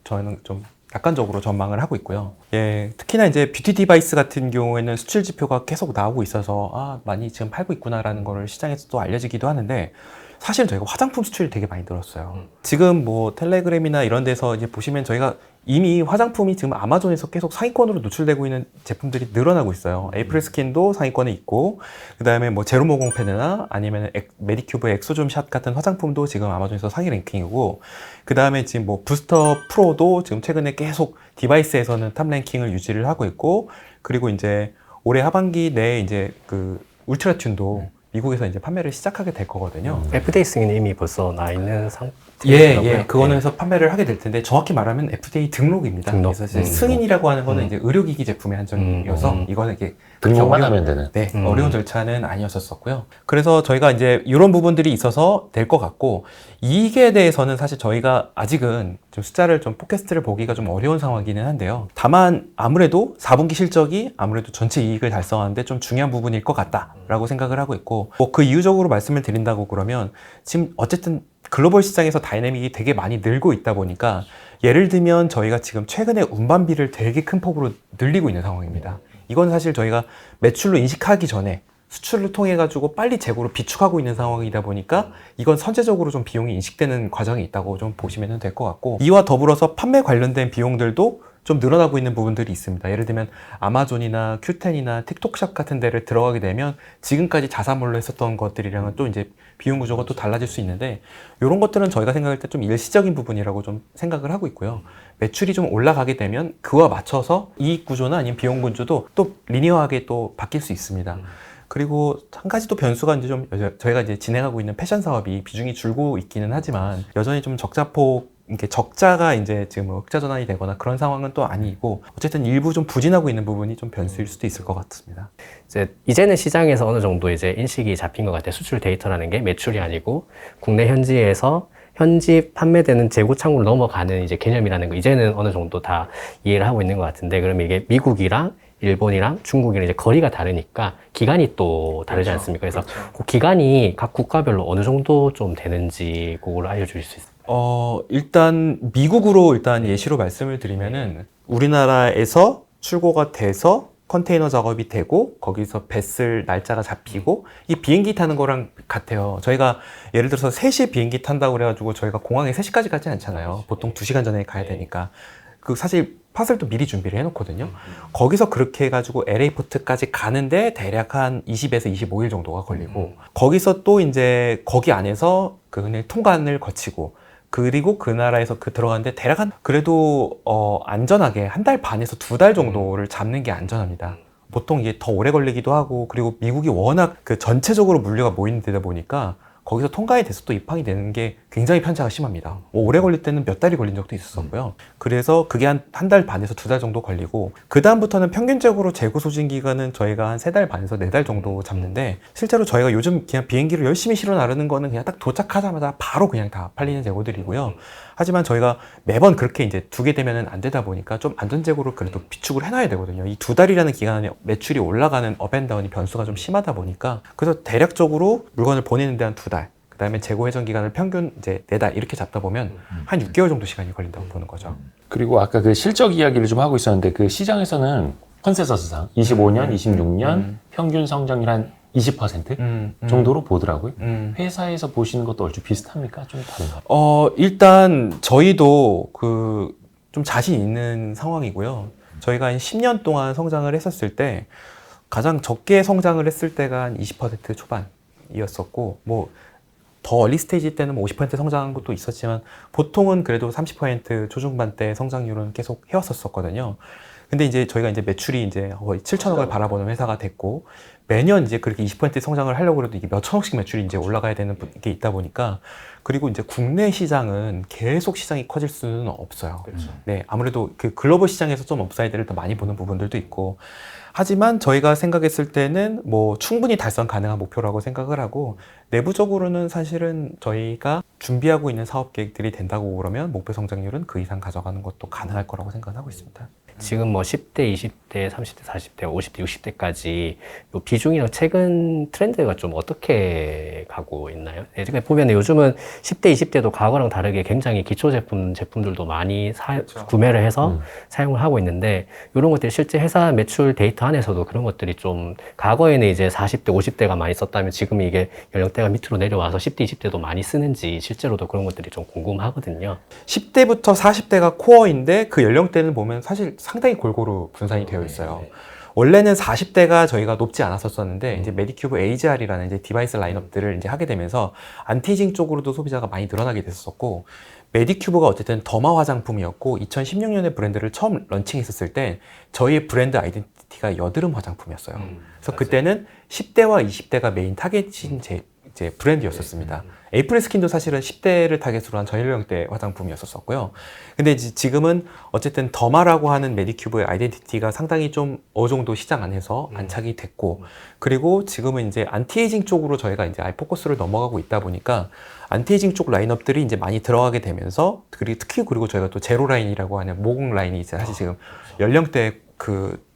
저희는 좀 낙관적으로 전망을 하고 있고요. 예, 특히나 이제 뷰티 디바이스 같은 경우에는 수출 지표가 계속 나오고 있어서 많이 지금 팔고 있구나라는 거를 시장에서 또 알려지기도 하는데 사실 저희가 화장품 수출이 되게 많이 늘었어요. 지금 뭐 텔레그램이나 이런 데서 이제 보시면 저희가 이미 화장품이 지금 아마존에서 계속 상위권으로 노출되고 있는 제품들이 늘어나고 있어요. 에이프릴 스킨도 상위권에 있고, 그 다음에 뭐 제로모공 페드나 아니면 메디큐브의 엑소좀 샷 같은 화장품도 지금 아마존에서 상위 랭킹이고, 그 다음에 지금 뭐 부스터 프로도 지금 최근에 계속 디바이스에서는 탑 랭킹을 유지를 하고 있고, 그리고 이제 올해 하반기 내에 이제 그 울트라튠도 미국에서 이제 판매를 시작하게 될 거거든요. FDA 승인이 이미 벌써 나 있는 상태. 그거는 해서 판매를 하게 될 텐데 정확히 말하면 FDA 등록입니다. 등록. 그래서 이제 승인이라고 하는 거는 이제 의료기기 제품의 한정이어서 이거는 이게 등록만 하면 되는. 어려운 절차는 아니었었고요. 그래서 저희가 이제 이런 부분들이 있어서 될 것 같고 이익에 대해서는 사실 저희가 아직은 좀 숫자를 좀 팟캐스트를 보기가 좀 어려운 상황이기는 한데요. 다만 아무래도 4분기 실적이 아무래도 전체 이익을 달성하는데 좀 중요한 부분일 것 같다라고 생각을 하고 있고 뭐 그 이유적으로 말씀을 드린다고 그러면 지금 어쨌든 글로벌 시장에서 다이내믹이 되게 많이 늘고 있다 보니까 예를 들면 저희가 지금 최근에 운반비를 되게 큰 폭으로 늘리고 있는 상황입니다. 이건 사실 저희가 매출로 인식하기 전에 수출을 통해 가지고 빨리 재고로 비축하고 있는 상황이다 보니까 이건 선제적으로 좀 비용이 인식되는 과정이 있다고 좀 보시면 될 것 같고 이와 더불어서 판매 관련된 비용들도 좀 늘어나고 있는 부분들이 있습니다. 예를 들면 아마존이나 큐텐이나 틱톡샵 같은 데를 들어가게 되면 지금까지 자사몰로 했었던 것들이랑은 또 이제 비용 구조가 또 달라질 수 있는데 이런 것들은 저희가 생각할 때 좀 일시적인 부분이라고 좀 생각을 하고 있고요. 매출이 좀 올라가게 되면 그와 맞춰서 이익 구조나 아니면 비용 구조도 또 리니어하게 또 바뀔 수 있습니다. 그리고 한 가지 또 변수가 이제 좀 저희가 이제 진행하고 있는 패션 사업이 비중이 줄고 있기는 하지만 여전히 좀 이렇게 적자가 이제 지금 흑자 전환이 되거나 그런 상황은 또 아니고 어쨌든 일부 좀 부진하고 있는 부분이 좀 변수일 수도 있을 것 같습니다. 이제는 시장에서 어느 정도 이제 인식이 잡힌 것 같아요. 수출 데이터라는 게 매출이 아니고 국내 현지에서 현지 판매되는 재고 창구로 넘어가는 이제 개념이라는 거 이제는 어느 정도 다 이해를 하고 있는 것 같은데 그러면 이게 미국이랑 일본이랑 중국이랑 이제 거리가 다르니까 기간이 또 다르지 않습니까? 그래서 그 기간이 각 국가별로 어느 정도 좀 되는지 그걸 알려주실 수 있어요? 일단 미국으로 일단 예시로 말씀을 드리면은 우리나라에서 출고가 돼서 컨테이너 작업이 되고 거기서 뱃을 날짜가 잡히고 이 비행기 타는 거랑 같아요. 저희가 예를 들어서 3시에 비행기 탄다고 그래가지고 저희가 공항에 3시까지 가지 않잖아요. 보통 2시간 전에 가야 되니까. 그 사실 파설도 미리 준비를 해놓거든요. 거기서 그렇게 해가지고 LA 포트까지 가는데 대략 한 20에서 25일 정도가 걸리고 거기서 또 이제 거기 안에서 그 통관을 거치고 그리고 그 나라에서 들어가는데 대략 한 그래도 안전하게 1달 반에서 2달 정도를 잡는 게 안전합니다. 보통 이게 더 오래 걸리기도 하고 그리고 미국이 워낙 그 전체적으로 물류가 모이는 데다 보니까 거기서 통과이 돼서 또 입항이 되는 게 굉장히 편차가 심합니다. 오래 걸릴 때는 몇 달이 걸린 적도 있었고요. 그래서 그게 한 달 반에서 2달 정도 걸리고 그 다음부터는 평균적으로 재고 소진 기간은 저희가 한 3달 반에서 4달 정도 잡는데 실제로 저희가 요즘 그냥 비행기를 열심히 실어 나르는 거는 그냥 딱 도착하자마자 바로 그냥 다 팔리는 재고들이고요. 하지만 저희가 매번 그렇게 이제 두게 되면은 안 되다 보니까 좀 안전재고를 그래도 비축을 해놔야 되거든요. 이 2달이라는 기간에 매출이 올라가는 업앤다운이 변수가 좀 심하다 보니까 그래서 대략적으로 물건을 보내는 데 한 2달, 그 다음에 재고 회전 기간을 평균 이제 4달 이렇게 잡다 보면 한 6개월 정도 시간이 걸린다고 보는 거죠. 그리고 아까 그 실적 이야기를 좀 하고 있었는데 그 시장에서는 컨센서스상 25년, 26년 평균 성장률 한 20% 정도로 보더라고요. 회사에서 보시는 것도 얼추 비슷합니까? 좀 다른가요? 일단 저희도 좀 자신 있는 상황이고요. 저희가 한 10년 동안 성장을 했었을 때 가장 적게 성장을 했을 때가 한 20% 초반이었었고 뭐 더 얼리 스테이지 때는 뭐 50% 성장한 것도 있었지만 보통은 그래도 30% 초중반대 성장률은 계속 해왔었거든요. 근데 이제 저희가 이제 매출이 이제 거의 7천억을 바라보는 회사가 됐고 매년 이제 그렇게 20% 성장을 하려고 해도 이게 몇 천억씩 매출이 이제 올라가야 되는 게 있다 보니까 그리고 이제 국내 시장은 계속 시장이 커질 수는 없어요. 그렇죠. 네, 아무래도 그 글로벌 시장에서 좀 업사이드를 더 많이 보는 부분들도 있고 하지만 저희가 생각했을 때는 뭐 충분히 달성 가능한 목표라고 생각을 하고 내부적으로는 사실은 저희가 준비하고 있는 사업 계획들이 된다고 그러면 목표 성장률은 그 이상 가져가는 것도 가능할 거라고 생각하고 있습니다. 지금 뭐 10대, 20대, 30대, 40대, 50대, 60대까지 요 비중이랑 최근 트렌드가 좀 어떻게 가고 있나요? 예전에 보면 요즘은 10대, 20대도 과거랑 다르게 굉장히 기초 제품들도 많이 구매를 해서 사용을 하고 있는데 이런 것들이 실제 회사 매출 데이터 안에서도 그런 것들이 좀 과거에는 이제 40대, 50대가 많이 썼다면 지금 이게 연령대가 밑으로 내려와서 10대, 20대도 많이 쓰는지 실제로도 그런 것들이 좀 궁금하거든요. 10대부터 40대가 코어인데 그 연령대는 보면 사실 상당히 골고루 분산이 되어 있어요. 원래는 40대가 저희가 높지 않았었는데 이제 메디큐브 AGR이라는 이제 디바이스 라인업들을 이제 하게 되면서 안티에이징 쪽으로도 소비자가 많이 늘어나게 됐었고 메디큐브가 어쨌든 더마 화장품이었고 2016년에 브랜드를 처음 런칭했었을 때 저희의 브랜드 아이덴티티가 여드름 화장품이었어요. 그래서 그때는 10대와 20대가 메인 타겟인 이제 브랜드였었습니다. 에이프릴 스킨도 사실은 10대를 타겟으로 한 전연령대 화장품이었었고요. 근데 지금은 어쨌든 더마라고 하는 메디큐브의 아이덴티티가 상당히 좀 어느 정도 시장 안에서 안착이 됐고 그리고 지금은 이제 안티에이징 쪽으로 저희가 이제 아예 포커스를 넘어가고 있다 보니까 안티에이징 쪽 라인업들이 이제 많이 들어가게 되면서 그리고 저희가 또 제로 라인이라고 하는 모공 라인이 이제 사실 지금 연령대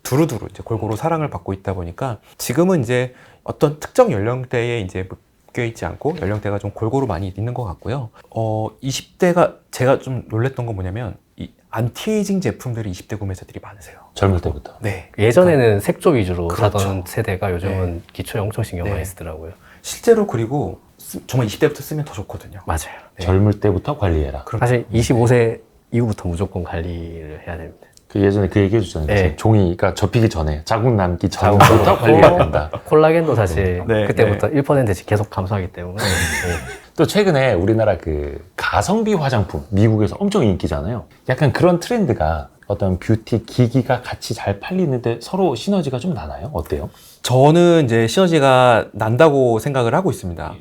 두루두루 이제 골고루 사랑을 받고 있다 보니까 지금은 이제 어떤 특정 연령대에 이제 껴있지 않고 연령대가 좀 골고루 많이 있는 것 같고요. 20대가 제가 좀 놀랬던 건 뭐냐면 이 안티에이징 제품들이 20대 구매자들이 많으세요. 젊을 때부터. 네. 예전에는 색조 위주로 그렇죠. 사던 세대가 요즘은 네. 기초에 엄청 신경 많이 네. 쓰더라고요. 실제로 그리고 정말 20대부터 쓰면 더 좋거든요. 맞아요. 네. 젊을 때부터 관리해라. 사실 25세 이후부터 무조건 관리를 해야 됩니다. 그 예전에 그 얘기 해주잖아요. 네. 종이가 접히기 전에 자국 남기 전부터 관리해야 된다. 콜라겐도 사실 네, 그때부터 1%씩 계속 감소하기 때문에 네. 또 최근에 우리나라 그 가성비 화장품 미국에서 엄청 인기잖아요. 약간 그런 트렌드가 어떤 뷰티 기기가 같이 잘 팔리는데 서로 시너지가 좀 나나요? 어때요? 저는 이제 시너지가 난다고 생각을 하고 있습니다.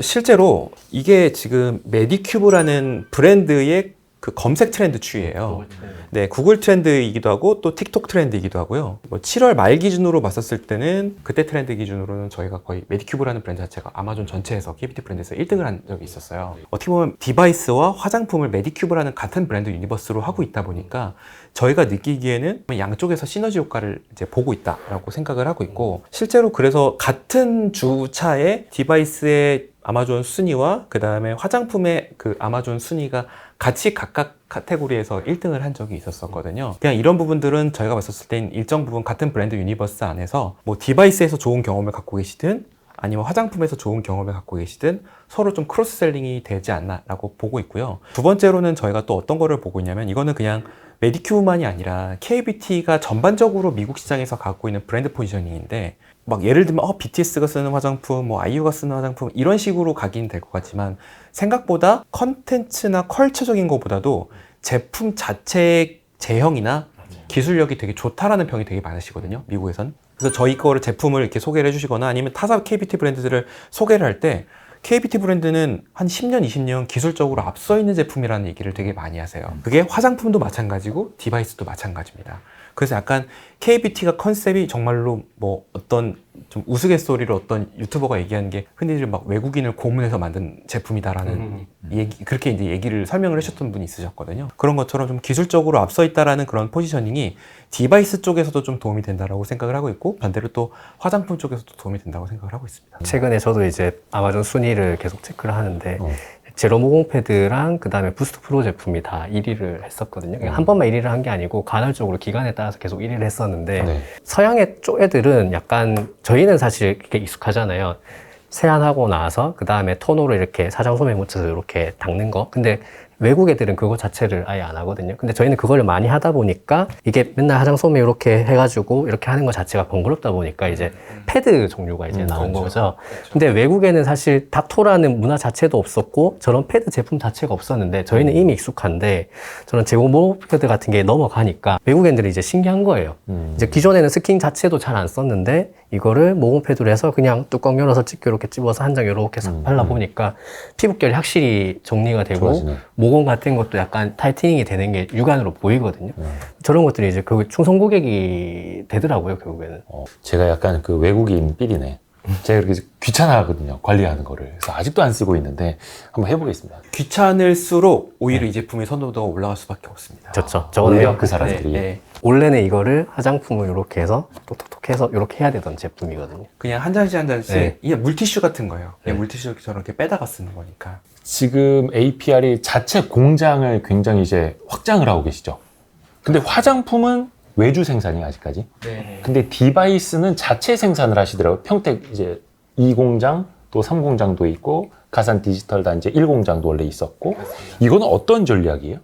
실제로 이게 지금 메디큐브라는 브랜드의 그 검색 트렌드 추이예요. 네, 구글 트렌드이기도 하고 또 틱톡 트렌드이기도 하고요. 뭐 7월 말 기준으로 봤었을 때는 그때 트렌드 기준으로는 저희가 거의 메디큐브라는 브랜드 자체가 아마존 전체에서 KBT 브랜드에서 1등을 한 적이 있었어요. 어떻게 보면 디바이스와 화장품을 메디큐브라는 같은 브랜드 유니버스로 하고 있다 보니까 저희가 느끼기에는 양쪽에서 시너지 효과를 이제 보고 있다라고 생각을 하고 있고, 실제로 그래서 같은 주차에 디바이스의 아마존 순위와 그 다음에 화장품의 그 아마존 순위가 같이 각각 카테고리에서 1등을 한 적이 있었거든요. 그냥 이런 부분들은 저희가 봤었을 땐 일정 부분 같은 브랜드 유니버스 안에서 뭐 디바이스에서 좋은 경험을 갖고 계시든 아니면 화장품에서 좋은 경험을 갖고 계시든 서로 좀 크로스셀링이 되지 않나라고 보고 있고요. 두 번째로는 저희가 또 어떤 거를 보고 있냐면, 이거는 그냥 메디큐브만이 아니라 KBT가 전반적으로 미국 시장에서 갖고 있는 브랜드 포지셔닝인데, 막 예를 들면 BTS가 쓰는 화장품, 뭐 아이유가 쓰는 화장품 이런 식으로 가긴 될 것 같지만, 생각보다 컨텐츠나 컬처적인 것보다도 제품 자체의 제형이나 기술력이 되게 좋다라는 평이 되게 많으시거든요, 미국에선. 그래서 저희 거를 제품을 이렇게 소개를 해주시거나 아니면 타사 KBT 브랜드들을 소개를 할 때 KBT 브랜드는 한 10년, 20년 기술적으로 앞서 있는 제품이라는 얘기를 되게 많이 하세요. 그게 화장품도 마찬가지고 디바이스도 마찬가지입니다. 그래서 약간 KBT가 컨셉이 정말로 뭐 어떤 좀 우스갯소리로 어떤 유튜버가 얘기하는 게 흔히들 막 외국인을 고문해서 만든 제품이다라는 얘기, 그렇게 이제 얘기를 설명을 하셨던 분이 있으셨거든요. 그런 것처럼 좀 기술적으로 앞서 있다라는 그런 포지셔닝이 디바이스 쪽에서도 좀 도움이 된다라고 생각을 하고 있고, 반대로 또 화장품 쪽에서도 도움이 된다고 생각을 하고 있습니다. 최근에 저도 이제 아마존 순위를 계속 체크를 하는데 제로 모공 패드랑 그 다음에 부스트 프로 제품이 다 1위를 했었거든요. 한 번만 1위를 한 게 아니고 간헐적으로 기간에 따라서 계속 1위를 했었는데, 네. 서양의 쪽 애들은 약간, 저희는 사실 그렇게 익숙하잖아요. 세안하고 나서 그 다음에 토너로 이렇게 사정솜에 묻혀서 이렇게 닦는 거. 근데 외국 애들은 그거 자체를 아예 안 하거든요. 근데 저희는 그걸 많이 하다 보니까 이게 맨날 화장솜에 이렇게 해가지고 이렇게 하는 것 자체가 번거롭다 보니까 이제 패드 종류가 이제 나온 거죠. 근데 외국에는 사실 닥토라는 문화 자체도 없었고 저런 패드 제품 자체가 없었는데 저희는 이미 익숙한데, 저는 제모 패드 같은 게 넘어가니까 외국 애들이 이제 신기한 거예요. 이제 기존에는 스킨 자체도 잘 안 썼는데 이거를 모공 패드로 해서 그냥 뚜껑 열어서 찍고 이렇게 집어서 한 장 이렇게 싹 발라보니까 피부결이 확실히 정리가 되고 좋아지네. 모공 같은 것도 약간 타이트닝이 되는 게 육안으로 보이거든요. 저런 것들이 이제 그 충성 고객이 되더라고요, 결국에는. 제가 약간 그 외국인 삘이네. 제가 그렇게 귀찮아하거든요, 관리하는 거를. 그래서 아직도 안 쓰고 있는데 한번 해보겠습니다. 귀찮을수록 오히려 이 제품의 선호도가 올라갈 수밖에 없습니다. 좋죠. 오히려 그 사람들이. 원래는 이거를 화장품을 이렇게 해서 톡톡톡 해서 이렇게 해야 되던 제품이거든요. 그냥 한 잔씩 한 잔씩 네. 이게 물티슈 같은 거예요. 그냥 물티슈처럼 이렇게 빼다가 쓰는 거니까. 지금 APR이 자체 공장을 굉장히 이제 확장을 하고 계시죠. 근데 화장품은 외주 생산이 아직까지. 네. 근데 디바이스는 자체 생산을 하시더라고요. 평택 이제 2공장 또 3공장도 있고 가산 디지털 단지 1공장도 원래 있었고. 이거는 어떤 전략이에요?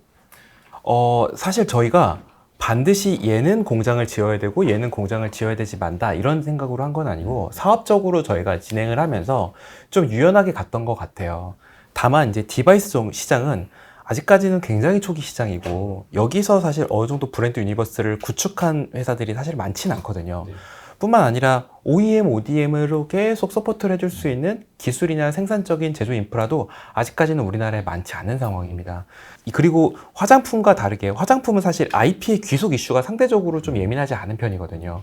사실 저희가 반드시 얘는 공장을 지어야 되고 얘는 공장을 지어야 되지 만다 이런 생각으로 한 건 아니고, 사업적으로 저희가 진행을 하면서 좀 유연하게 갔던 것 같아요. 다만 이제 디바이스 시장은 아직까지는 굉장히 초기 시장이고, 여기서 사실 어느 정도 브랜드 유니버스를 구축한 회사들이 사실 많지는 않거든요. 뿐만 아니라 OEM, ODM으로 계속 서포트를 해줄 수 있는 기술이나 생산적인 제조 인프라도 아직까지는 우리나라에 많지 않은 상황입니다. 그리고 화장품과 다르게 화장품은 사실 IP의 귀속 이슈가 상대적으로 좀 예민하지 않은 편이거든요.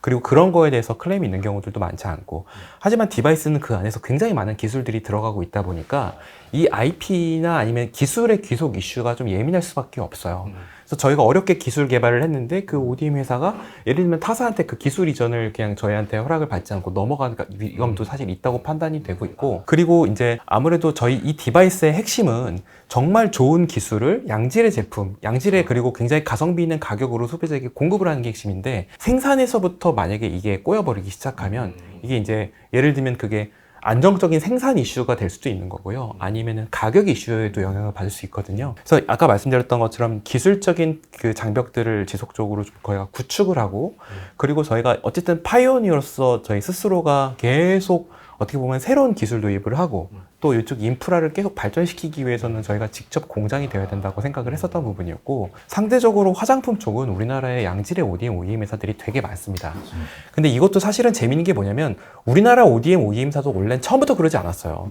그리고 그런 거에 대해서 클레임이 있는 경우들도 많지 않고, 하지만 디바이스는 그 안에서 굉장히 많은 기술들이 들어가고 있다 보니까 이 IP나 아니면 기술의 귀속 이슈가 좀 예민할 수밖에 없어요. 그래서 저희가 어렵게 기술 개발을 했는데 그 ODM 회사가 예를 들면 타사한테 그 기술 이전을 그냥 저희한테 허락을 받지 않고 넘어가는 위험도 사실 있다고 판단이 되고 있고, 그리고 이제 아무래도 저희 이 디바이스의 핵심은 정말 좋은 기술을 양질의 제품, 양질의 그리고 굉장히 가성비 있는 가격으로 소비자에게 공급을 하는 게 핵심인데, 생산에서부터 만약에 이게 꼬여버리기 시작하면 이게 이제 예를 들면 그게 안정적인 생산 이슈가 될 수도 있는 거고요. 아니면은 가격 이슈에도 영향을 받을 수 있거든요. 그래서 아까 말씀드렸던 것처럼 기술적인 그 장벽들을 지속적으로 좀 저희가 구축을 하고, 그리고 저희가 어쨌든 파이오니어로서 저희 스스로가 계속 어떻게 보면 새로운 기술 도입을 하고 또 이쪽 인프라를 계속 발전시키기 위해서는 저희가 직접 공장이 되어야 된다고 생각을 했었던 부분이었고, 상대적으로 화장품 쪽은 우리나라에 양질의 ODM, OEM 회사들이 되게 많습니다. 근데 이것도 사실은 재밌는 게 뭐냐면, 우리나라 ODM, OEM사도 원래는 처음부터 그러지 않았어요.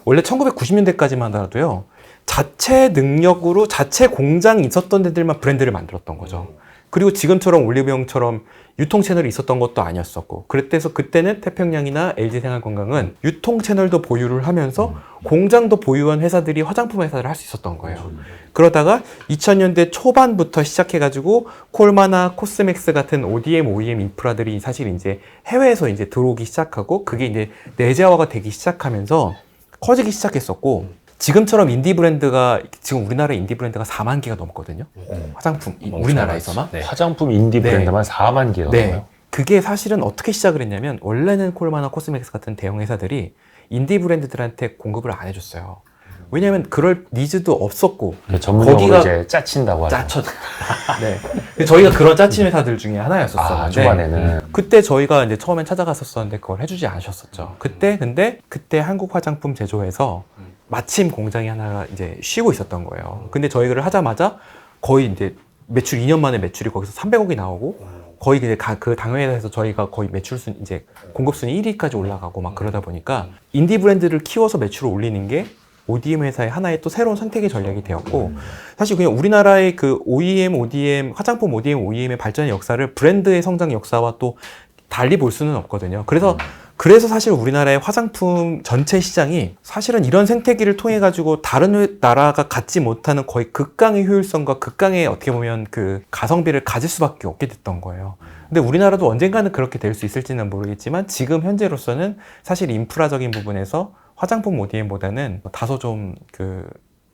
원래 1990년대까지만 하더라도요, 자체 능력으로 자체 공장이 있었던 데들만 브랜드를 만들었던 거죠. 그리고 지금처럼 올리브영처럼 유통 채널이 있었던 것도 아니었었고, 그래서 그때는 태평양이나 LG생활건강은 유통 채널도 보유를 하면서 공장도 보유한 회사들이 화장품 회사를 할 수 있었던 거예요. 그러다가 2000년대 초반부터 시작해가지고 콜마나 코스맥스 같은 ODM, OEM 인프라들이 사실 이제 해외에서 이제 들어오기 시작하고, 그게 이제 내재화가 되기 시작하면서 커지기 시작했었고, 지금처럼 인디 브랜드가, 지금 우리나라 인디 브랜드가 4만 개가 넘거든요. 화장품, 우리나라에서만. 네. 화장품 인디 네. 브랜드만 4만 개가 네. 넘어요. 그게 사실은 어떻게 시작을 했냐면, 원래는 콜마나 코스맥스 같은 대형 회사들이 인디 브랜드들한테 공급을 안 해줬어요. 왜냐면 그럴 니즈도 없었고, 전문용어로 거기가 이제 짜친다고 하죠. 짜쳐. 네. 근데 저희가 그런 짜친 회사들 중에 하나였었어요. 아, 초반에는. 그때 저희가 이제 처음엔 찾아갔었었는데 그걸 해주지 않으셨었죠. 그때 한국 화장품 제조회에서 마침 공장이 하나가 이제 쉬고 있었던 거예요. 근데 저희를 하자마자 거의 이제 매출 2년 만에 매출이 거기서 300억이 나오고, 거의 이제 그 당회에서 저희가 거의 매출순 이제 공급순위 1위까지 올라가고 막 그러다 보니까 인디 브랜드를 키워서 매출을 올리는 게 ODM 회사의 하나의 또 새로운 선택의 전략이 되었고, 사실 그냥 우리나라의 그 OEM, ODM, 화장품 ODM, OEM의 발전의 역사를 브랜드의 성장 역사와 또 달리 볼 수는 없거든요. 그래서 사실 우리나라의 화장품 전체 시장이 사실은 이런 생태계를 통해 가지고 다른 나라가 갖지 못하는 거의 극강의 효율성과 극강의 어떻게 보면 그 가성비를 가질 수밖에 없게 됐던 거예요. 근데 우리나라도 언젠가는 그렇게 될 수 있을지는 모르겠지만, 지금 현재로서는 사실 인프라적인 부분에서 화장품 ODM보다는 다소 좀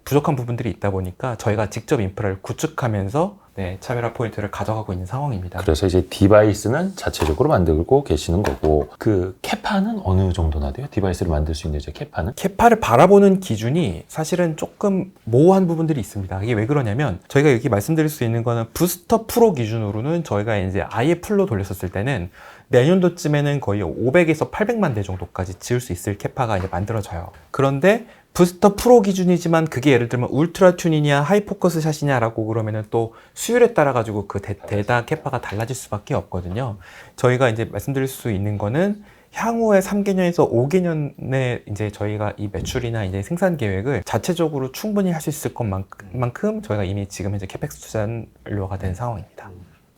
부족한 부분들이 있다 보니까 저희가 직접 인프라를 구축하면서 차별화 포인트를 가져가고 있는 상황입니다. 그래서 이제 디바이스는 자체적으로 만들고 계시는 거고, 그 캐파는 어느 정도나 돼요? 디바이스를 만들 수 있는 이제 캐파는? 캐파를 바라보는 기준이 사실은 조금 모호한 부분들이 있습니다. 이게 왜 그러냐면, 저희가 여기 말씀드릴 수 있는 거는 부스터 프로 기준으로는 저희가 이제 아예 풀로 돌렸었을 때는 내년도쯤에는 거의 500에서 800만 대 정도까지 지을 수 있을 캐파가 이제 만들어져요. 그런데 부스터 프로 기준이지만 그게 예를 들면 울트라 튠이냐 하이포커스 샷이냐라고 그러면은 또 수율에 따라 가지고 그 대다 캐파가 달라질 수밖에 없거든요. 저희가 이제 말씀드릴 수 있는 거는 향후에 3개년에서 5개년에 이제 저희가 이 매출이나 이제 생산 계획을 자체적으로 충분히 할 수 있을 것만큼 저희가 이미 지금 현재 캐펙스 투자는 완료가 된 상황입니다.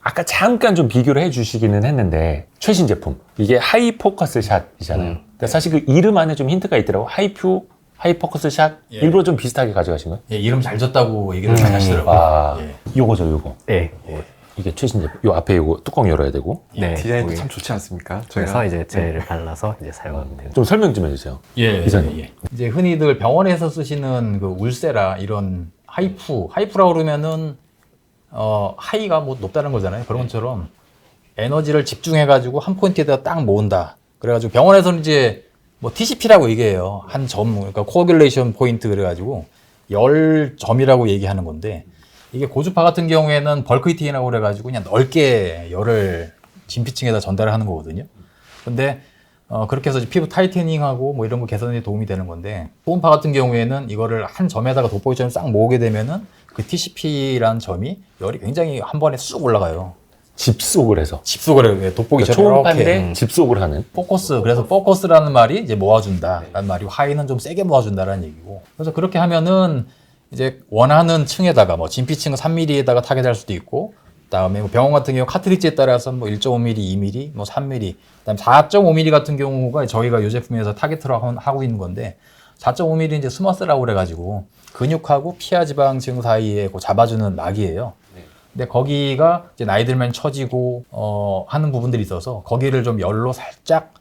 아까 잠깐 좀 비교를 해주시기는 했는데, 최신 제품 이게 하이포커스 샷이잖아요. 근데 사실 그 이름 안에 좀 힌트가 있더라고. 하이포커스 샷. 예. 일부러 좀 비슷하게 가져가신 거예요? 예, 이름 잘 졌다고 얘기를 많이 하시더라고요. 아, 예. 요거죠, 요거. 네. 이게 최신 제품. 요 앞에 요거 뚜껑 열어야 되고. 네. 디자인도 거기 참 좋지 않습니까? 그래서 이제 젤을 발라서 이제 사용하면 돼요. 좀 설명 좀 해주세요. 예, 이사님. 예. 이제 흔히들 병원에서 쓰시는 그 울세라 이런 하이프라고 그러면은 하이가 뭐 높다는 거잖아요. 그런 것처럼 에너지를 집중해가지고 한 포인트에다 딱 모은다. 그래가지고 병원에서는 이제 뭐 TCP라고 얘기해요. 한 점, 그러니까 코어귤레이션 포인트 그래가지고 10점이라고 얘기하는 건데, 이게 고주파 같은 경우에는 벌크 히팅이라고 그래가지고 그냥 넓게 열을 진피층에다 전달하는 거거든요. 근데 그렇게 해서 이제 피부 타이트닝하고 뭐 이런 거 개선에 도움이 되는 건데, 초음파 같은 경우에는 이거를 한 점에다가 돋보기처럼 싹 모으게 되면은 그 TCP라는 점이 열이 굉장히 한 번에 쑥 올라가요. 집속을 해서. 집속을 해, 돋보기처럼 초음파인데 집속을 하는. 포커스. 그래서 포커스라는 말이 이제 모아준다라는 말이고, 하이는 좀 세게 모아준다라는 얘기고. 그래서 그렇게 하면은 이제 원하는 층에다가 뭐 진피층은 3mm에다가 타겟할 수도 있고, 그다음에 뭐 병원 같은 경우 카트리지에 따라서 뭐 1.5mm, 2mm, 뭐 3mm, 그다음에 4.5mm 같은 경우가 저희가 이 제품에서 타겟으로 하고 있는 건데, 4.5mm 이제 스머스라고 그래가지고 근육하고 피하 지방층 사이에 그 잡아주는 막이에요. 근데 거기가 이제 나이 들면 처지고 하는 부분들이 있어서 거기를 좀 열로 살짝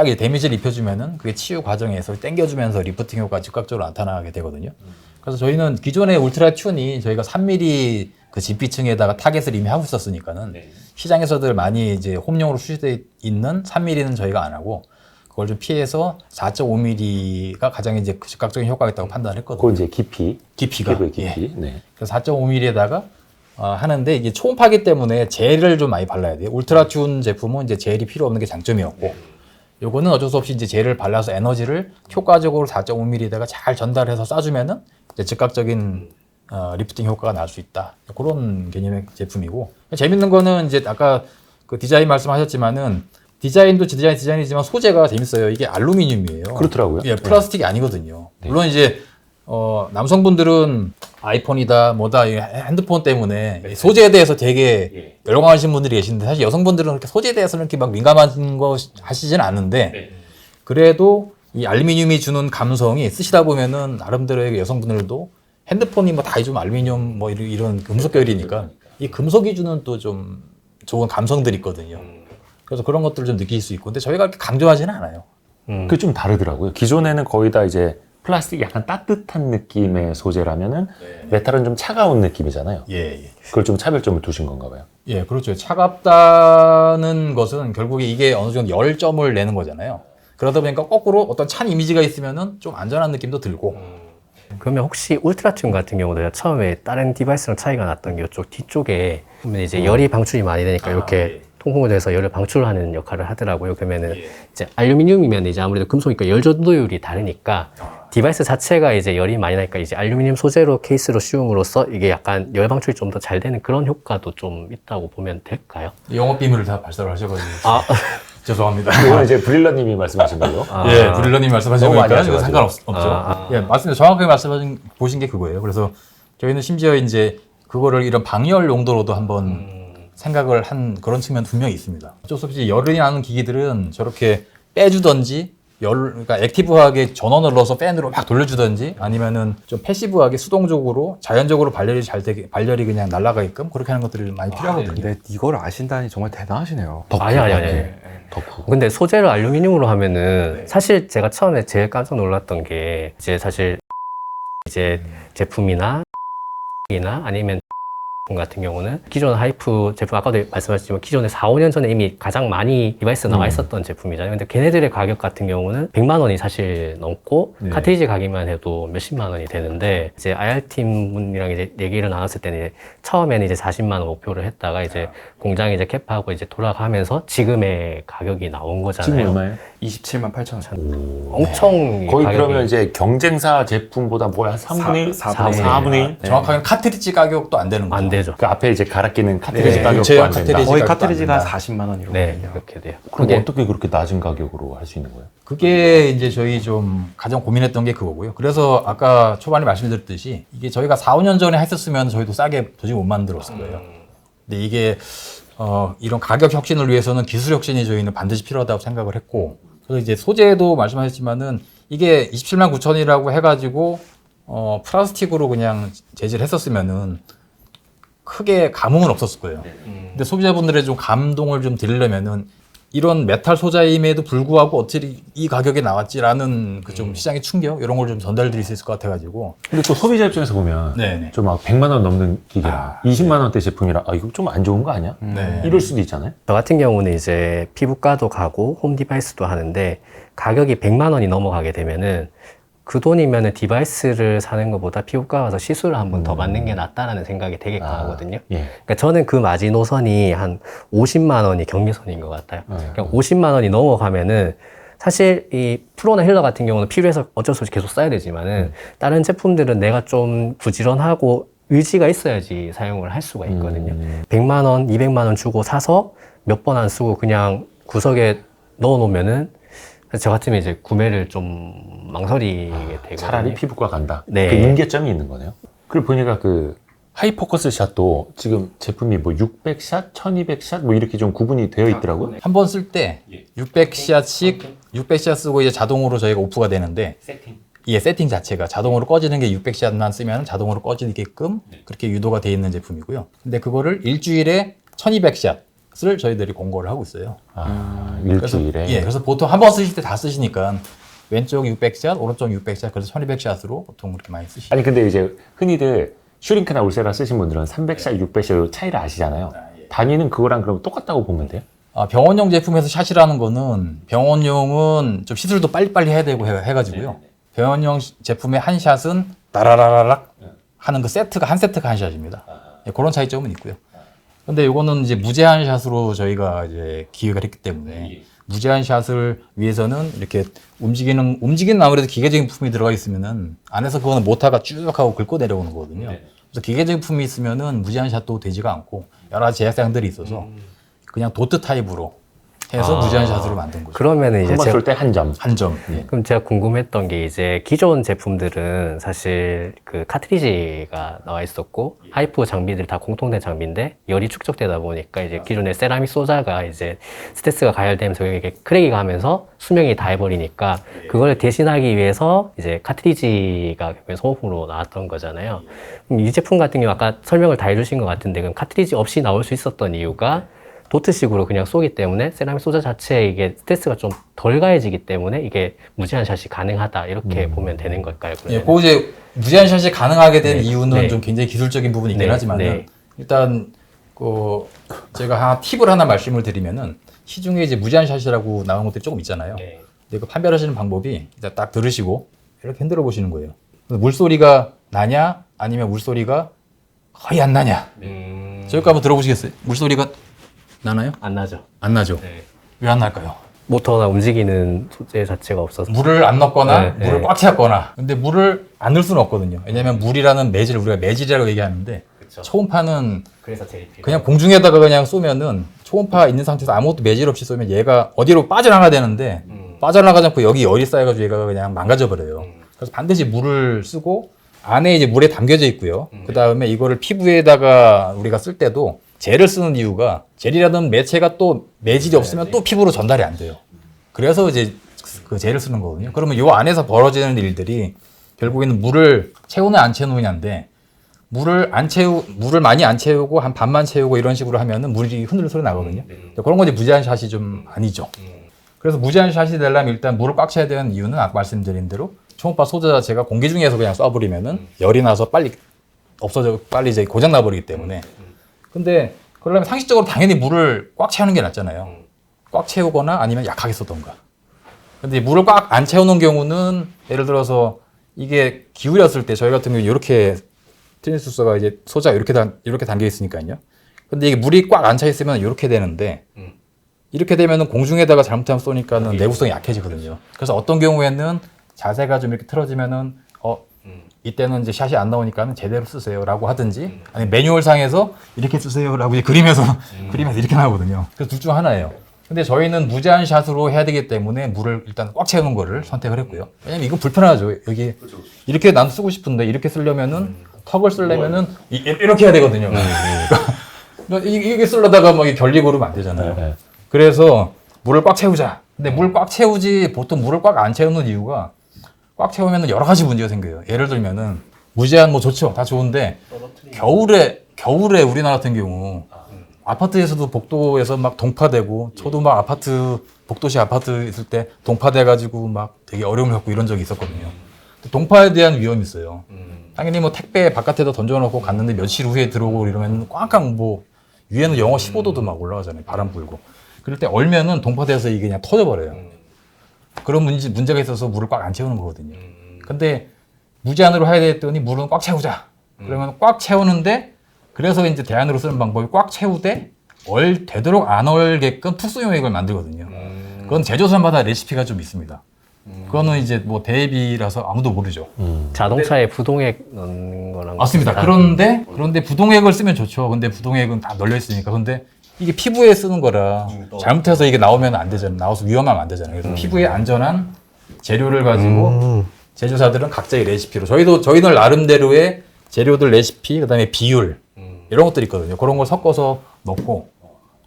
이제 데미지를 입혀주면은 그게 치유 과정에서 당겨주면서 리프팅 효과가 즉각적으로 나타나게 되거든요. 그래서 저희는 기존의 울트라 튠이 저희가 3mm 그 진피층에다가 타겟을 이미 하고 있었으니까는 시장에서들 많이 이제 홈용으로 출시되어 있는 3mm는 저희가 안 하고, 그걸 좀 피해서 4.5mm가 가장 이제 즉각적인 효과가 있다고 판단을 했거든요. 그건 이제 깊이가. 피부의 깊이. 예. 네. 그래서 4.5mm에다가 하는데, 이게 초음파기 때문에 젤을 좀 많이 발라야 돼요. 울트라 튠 제품은 이제 젤이 필요 없는 게 장점이었고, 요거는 어쩔 수 없이 이제 젤을 발라서 에너지를 효과적으로 4.5mm에다가 잘 전달해서 쏴주면은 이제 즉각적인 리프팅 효과가 날 수 있다. 그런 개념의 제품이고, 재밌는 거는 이제 아까 그 디자인 말씀하셨지만은, 디자인도 디자인이지만 소재가 재밌어요. 이게 알루미늄이에요. 그렇더라고요. 예, 플라스틱이 아니거든요. 네. 물론 이제 남성분들은 아이폰이다 뭐다 이 핸드폰 때문에 소재에 대해서 되게 열광하시는 분들이 계신데 사실 여성분들은 그렇게 소재에 대해서는 이렇게 막 민감한 거 하시진 않는데 그래도 이 알루미늄이 주는 감성이 쓰시다 보면은 나름대로의 여성분들도 핸드폰이 뭐 다 좀 알루미늄 뭐 이런 금속 계열이니까 이 금속이 주는 또 좀 좋은 감성들이 있거든요. 그래서 그런 것들을 좀 느낄 수 있고 근데 저희가 그렇게 강조하지는 않아요. 그게 좀 다르더라고요. 기존에는 거의 다 이제 플라스틱 약간 따뜻한 느낌의 소재라면은 메탈은 좀 차가운 느낌이잖아요. 예. 그걸 좀 차별점을 두신 건가 봐요. 예, 그렇죠. 차갑다는 것은 결국에 이게 어느 정도 열점을 내는 거잖아요. 그러다 보니까 거꾸로 어떤 찬 이미지가 있으면은 좀 안전한 느낌도 들고. 그러면 혹시 울트라튠 같은 경우도 제가 처음에 다른 디바이스랑 차이가 났던 게 이쪽 뒤쪽에 보면 이제 열이 방출이 많이 되니까 이렇게 통풍을 해서 열을 방출하는 역할을 하더라고요. 그러면은 이제 알루미늄이면 이제 아무래도 금속이니까 열 전도율이 다르니까 디바이스 자체가 이제 열이 많이 나니까 이제 알루미늄 소재로 케이스로 씌움으로써 이게 약간 열 방출이 좀 더 잘 되는 그런 효과도 좀 있다고 보면 될까요? 영업 비밀을 다 발설을 하셔가지고. 죄송합니다. 이건 이제 브릴러님이 말씀하신 걸로. 예, 브릴러님 말씀하신 너무 많이 거니까 이거 하셔가지고. 상관없죠. 예, 맞습니다. 정확하게 말씀하신 보신 게 그거예요. 그래서 저희는 심지어 이제 그거를 이런 방열 용도로도 한번 생각을 한 그런 측면 분명히 있습니다. 어쩔 수 없이 열이 나는 기기들은 저렇게 빼주던지 그러니까 액티브하게 전원을 넣어서 팬으로 막 돌려주던지 아니면은 좀 패시브하게 수동적으로 자연적으로 발열이 잘 되게 발열이 그냥 날아가게끔 그렇게 하는 것들이 많이 필요하거든요. 근데 이걸 아신다니 정말 대단하시네요. 아니. 덕후. 근데 소재를 알루미늄으로 하면은 사실 제가 처음에 제일 깜짝 놀랐던 게 이제 사실 이제 제품이나 아니면 같은 경우는 기존 하이프 제품 아까도 말씀하셨지만 기존에 4, 5년 전에 이미 가장 많이 디바이스 나와 있었던 제품이잖아요. 근데 걔네들의 가격 같은 경우는 100만 원이 사실 넘고 카트리지 가격만 해도 몇십만 원이 되는데 이제 IR팀 분이랑 이제 얘기를 나눴을 때는 이제 처음에는 이제 40만 원 목표를 했다가 이제 공장이 이제 캡하고 이제 돌아가면서 지금의 가격이 나온 거잖아요. 지금 얼마예요? 27만 8천 원. 엄청 거의 가격이- 그러면 이제 경쟁사 제품보다 뭐야? 3분의 1? 4분의 1? 정확하게 카트리지 가격도 안 되는 거죠. 안 되죠. 그 앞에 이제 갈아 끼는 카트리지 네, 가격도 일체형 안 된다. 카트리지 거의 가격도 카트리지가 안 된다. 40만 원이라고. 네, 그렇게 돼요. 그럼 그게 어떻게 그렇게 낮은 가격으로 할 수 있는 거예요? 그게 이제 저희 좀 가장 고민했던 게 그거고요. 그래서 아까 초반에 말씀드렸듯이 이게 저희가 4, 5년 전에 했었으면 저희도 싸게 도저히 못 만들었을 거예요. 근데 이게 이런 가격 혁신을 위해서는 기술 혁신이 저희는 반드시 필요하다고 생각을 했고 그래서 이제 소재도 말씀하셨지만은 이게 27만 9천이라고 해가지고 플라스틱으로 그냥 재질을 했었으면은 크게 감흥은 없었을 거예요. 근데 소비자분들의 좀 감동을 좀 드리려면은 이런 메탈 소자임에도 불구하고 어떻게 이 가격에 나왔지라는 그 좀 시장의 충격 이런 걸 좀 전달드릴 수 있을 것 같아가지고 근데 또 소비자 입장에서 보면 네네. 좀 막 100만 원 넘는 기계랑 20만 원대 제품이라 이거 좀 안 좋은 거 아니야? 네. 이럴 수도 있잖아요. 저 같은 경우는 이제 피부과도 가고 홈 디바이스도 하는데 가격이 100만 원이 넘어가게 되면은 그 돈이면은 디바이스를 사는 것보다 피부과 가서 시술을 한 번 더 받는 게 낫다라는 생각이 되게 강하거든요. 예. 그러니까 저는 그 마지노선이 한 50만 원이 경계선인 것 같아요. 그러니까 50만 원이 넘어가면은 사실 이 프로나 힐러 같은 경우는 필요해서 어쩔 수 없이 계속 써야 되지만은 다른 제품들은 내가 좀 부지런하고 의지가 있어야지 사용을 할 수가 있거든요. 100만 원, 200만 원 주고 사서 몇 번 안 쓰고 그냥 구석에 넣어 놓으면은 저 같으면 이제 구매를 좀 망설이게 되거든요. 차라리 피부과 간다. 네. 그 임계점이 있는 거네요. 그리고 보니까 그 하이포커스 샷도 지금 제품이 뭐 600샷, 1200샷 뭐 이렇게 좀 구분이 되어 있더라고요. 한 번 쓸 때 600샷씩 600샷 쓰고 이제 자동으로 저희가 오프가 되는데 세팅 자체가 자동으로 꺼지는 게 600샷만 쓰면 자동으로 꺼지게끔 그렇게 유도가 되어 있는 제품이고요. 근데 그거를 일주일에 1200샷을 저희들이 공고를 하고 있어요. 일주일에. 그래서 보통 한 번 쓰실 때 다 쓰시니까 왼쪽 600샷, 오른쪽 600샷, 그래서 1200샷으로 보통 그렇게 많이 쓰시죠. 아니 근데 이제 흔히들 슈링크나 울세라 쓰신 분들은 300샷, 600샷 차이를 아시잖아요. 단위는 그거랑 그럼 똑같다고 보면 돼요? 병원용 제품에서 샷이라는 거는 병원용은 좀 시술도 빨리빨리 해야 되고 해가지고요. 병원용 제품의 한 샷은 따라라라락 하는 그 세트가 한 샷입니다. 그런 차이점은 있고요. 근데 이거는 이제 무제한 샷으로 저희가 이제 기획을 했기 때문에 무제한 샷을 위해서는 이렇게 움직이는 아무래도 기계적인 부품이 들어가 있으면은 안에서 그거는 모터가 쭉 하고 긁고 내려오는 거거든요. 그래서 기계적인 부품이 있으면은 무제한 샷도 되지가 않고 여러 가지 제약사항들이 있어서 그냥 도트 타입으로 해서 무제한 샷으로 만든 거죠. 그러면은 이제 한 번 제가 쏠 때 한 점. 한 점. 예. 그럼 제가 궁금했던 게 이제 기존 제품들은 사실 그 카트리지가 나와 있었고 하이프 장비들이 다 공통된 장비인데 열이 축적되다 보니까 이제 기존의 세라믹 소자가 이제 스트레스가 가열되면서 이게 크랙이 가면서 수명이 다 해버리니까 그걸 대신하기 위해서 이제 카트리지가 소모품으로 나왔던 거잖아요. 그럼 이 제품 같은 경우 아까 설명을 다 해주신 것 같은데 그럼 카트리지 없이 나올 수 있었던 이유가 도트식으로 그냥 쏘기 때문에 세라믹 소자 자체에 이게 스트레스가 좀 덜 가해지기 때문에 이게 무제한 샷이 가능하다 이렇게 보면 되는 걸까요? 예, 그러면? 그 이제 무제한 샷이 가능하게 된 네. 이유는 네. 좀 굉장히 기술적인 부분이 있긴 네. 하지만은 네. 일단 그 제가 팁을 하나 말씀을 드리면은 시중에 이제 무제한 샷이라고 나온 것들이 조금 있잖아요. 네. 근데 그 판별하시는 방법이 일단 딱 들으시고 이렇게 흔들어 보시는 거예요. 물소리가 나냐 아니면 물소리가 거의 안 나냐. 저희 거 한번 들어보시겠어요? 물소리가 나나요? 안 나죠. 안 나죠. 네. 왜 안 날까요? 모터나 움직이는 소재 자체가 없어서. 물을 안 넣거나 네, 물을 네. 꽉 채웠거나. 근데 물을 안 넣을 수는 없거든요. 왜냐면 물이라는 매질, 우리가 매질이라고 얘기하는데 그쵸. 초음파는 그래서 제일 필요. 그냥 공중에다가 그냥 쏘면은 초음파 있는 상태에서 아무것도 매질 없이 쏘면 얘가 어디로 빠져나가야 되는데 빠져나가지 않고 여기 열이 쌓여가지고 얘가 그냥 망가져 버려요. 그래서 반드시 물을 쓰고 안에 이제 물에 담겨져 있고요. 그 다음에 이거를 피부에다가 우리가 쓸 때도 젤을 쓰는 이유가 젤이라든 매체가 또 매질이 없으면 또 피부로 전달이 안 돼요. 그래서 이제 그 젤을 쓰는 거거든요. 그러면 요 안에서 벌어지는 일들이 결국에는 물을 채우냐 안 채우느냐인데 물을 많이 안 채우고 한 반만 채우고 이런 식으로 하면은 물이 흔들리는 소리 나거든요. 그런 건 이제 무제한 샷이 좀 아니죠. 그래서 무제한 샷이 되려면 일단 물을 꽉 채워야 되는 이유는 아까 말씀드린 대로 초음파 소자 자체가 공기 중에서 그냥 쏴버리면은 열이 나서 빨리 빨리 이제 고장 나버리기 때문에. 근데 그러려면 상식적으로 당연히 물을 꽉 채우는 게 낫잖아요. 꽉 채우거나 아니면 약하게 쏘던가. 근데 물을 꽉 안 채우는 경우는 예를 들어서 이게 기울였을 때 저희 같은 경우 이렇게 트랜스듀서가 이제 소자가 이렇게 담겨 있으니까요. 근데 이게 물이 꽉 안 차 있으면 이렇게 되는데 이렇게 되면은 공중에다가 잘못하면 쏘니까는 내구성이 약해지거든요. 그래서 어떤 경우에는 자세가 좀 이렇게 틀어지면은 이때는 이제 샷이 안 나오니까는 제대로 쓰세요라고 하든지 아니 매뉴얼상에서 이렇게 쓰세요라고 이제 그림에서 이렇게 나오거든요. 그래서 둘 중 하나예요. 근데 저희는 무제한 샷으로 해야 되기 때문에 물을 일단 꽉 채우는 거를 선택을 했고요. 왜냐면 이거 불편하죠. 여기 이렇게 난 쓰고 싶은데 이렇게 쓰려면은 턱을 쓰려면은 이렇게 해야 되거든요. 이게 쓰려다가 막 결리 고르면 안 되잖아요. 네. 그래서 물을 꽉 채우자. 근데 물 꽉 채우지 보통 물을 꽉 안 채우는 이유가 꽉 채우면 여러 가지 문제가 생겨요. 예를 들면은 무제한 뭐 좋죠. 다 좋은데 겨울에 우리나라 같은 경우 아파트에서도 복도에서 막 동파되고 저도 막 복도시 아파트 있을 때 동파돼가지고 막 되게 어려움을 겪고 이런 적이 있었거든요. 동파에 대한 위험이 있어요. 당연히 뭐 택배 바깥에다 던져놓고 갔는데 며칠 후에 들어오고 이러면 꽝꽝 뭐 위에는 영하 15도도 막 올라가잖아요. 바람 불고. 그럴 때 얼면은 동파돼서 이게 그냥 터져버려요. 그런 문제가 있어서 물을 꽉 안 채우는 거거든요. 근데 무제한으로 해야 됐더니 물은 꽉 채우자. 그러면 꽉 채우는데 그래서 이제 대안으로 쓰는 방법이 꽉 채우되 되도록 안 얼게끔 특수 용액을 만들거든요. 그건 제조사마다 레시피가 좀 있습니다. 그거는 이제 뭐 대비라서 아무도 모르죠. 자동차에 부동액 넣는 거랑 맞습니다. 비슷한- 그런데 부동액을 쓰면 좋죠. 근데 부동액은 다 널려 있으니까. 근데 이게 피부에 쓰는 거라 잘못해서 이게 나오면 안 되잖아요. 나와서 위험하면 안 되잖아요. 그래서 피부에 안전한 재료를 가지고 제조사들은 각자의 레시피로 저희들 나름대로의 재료들 레시피, 그다음에 비율 이런 것들이 있거든요. 그런 걸 섞어서 넣고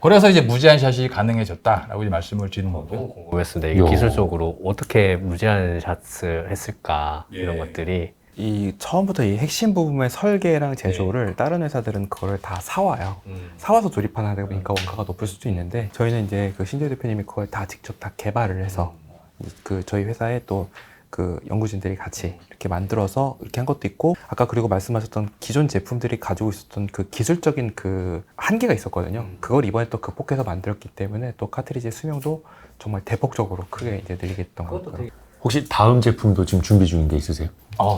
그래서 이제 무제한 샷이 가능해졌다라고 이제 말씀을 드리는 거고요. 궁금했습니다. 이게 기술적으로 어떻게 무제한 샷을 했을까 이런 것들이 이 처음부터 이 핵심 부분의 설계랑 제조를 다른 회사들은 그거를 다 사와요. 사와서 조립하다 보니까 원가가 높을 수도 있는데 저희는 이제 그 신재 대표님이 그걸 다 직접 다 개발을 해서 그 저희 회사에 또 그 연구진들이 같이 이렇게 만들어서 이렇게 한 것도 있고 아까 그리고 말씀하셨던 기존 제품들이 가지고 있었던 그 기술적인 그 한계가 있었거든요. 그걸 이번에 또 극복해서 만들었기 때문에 또 카트리지의 수명도 정말 대폭적으로 크게 이제 늘리게 됐던 것 같고요. 혹시 다음 제품도 지금 준비 중인 게 있으세요?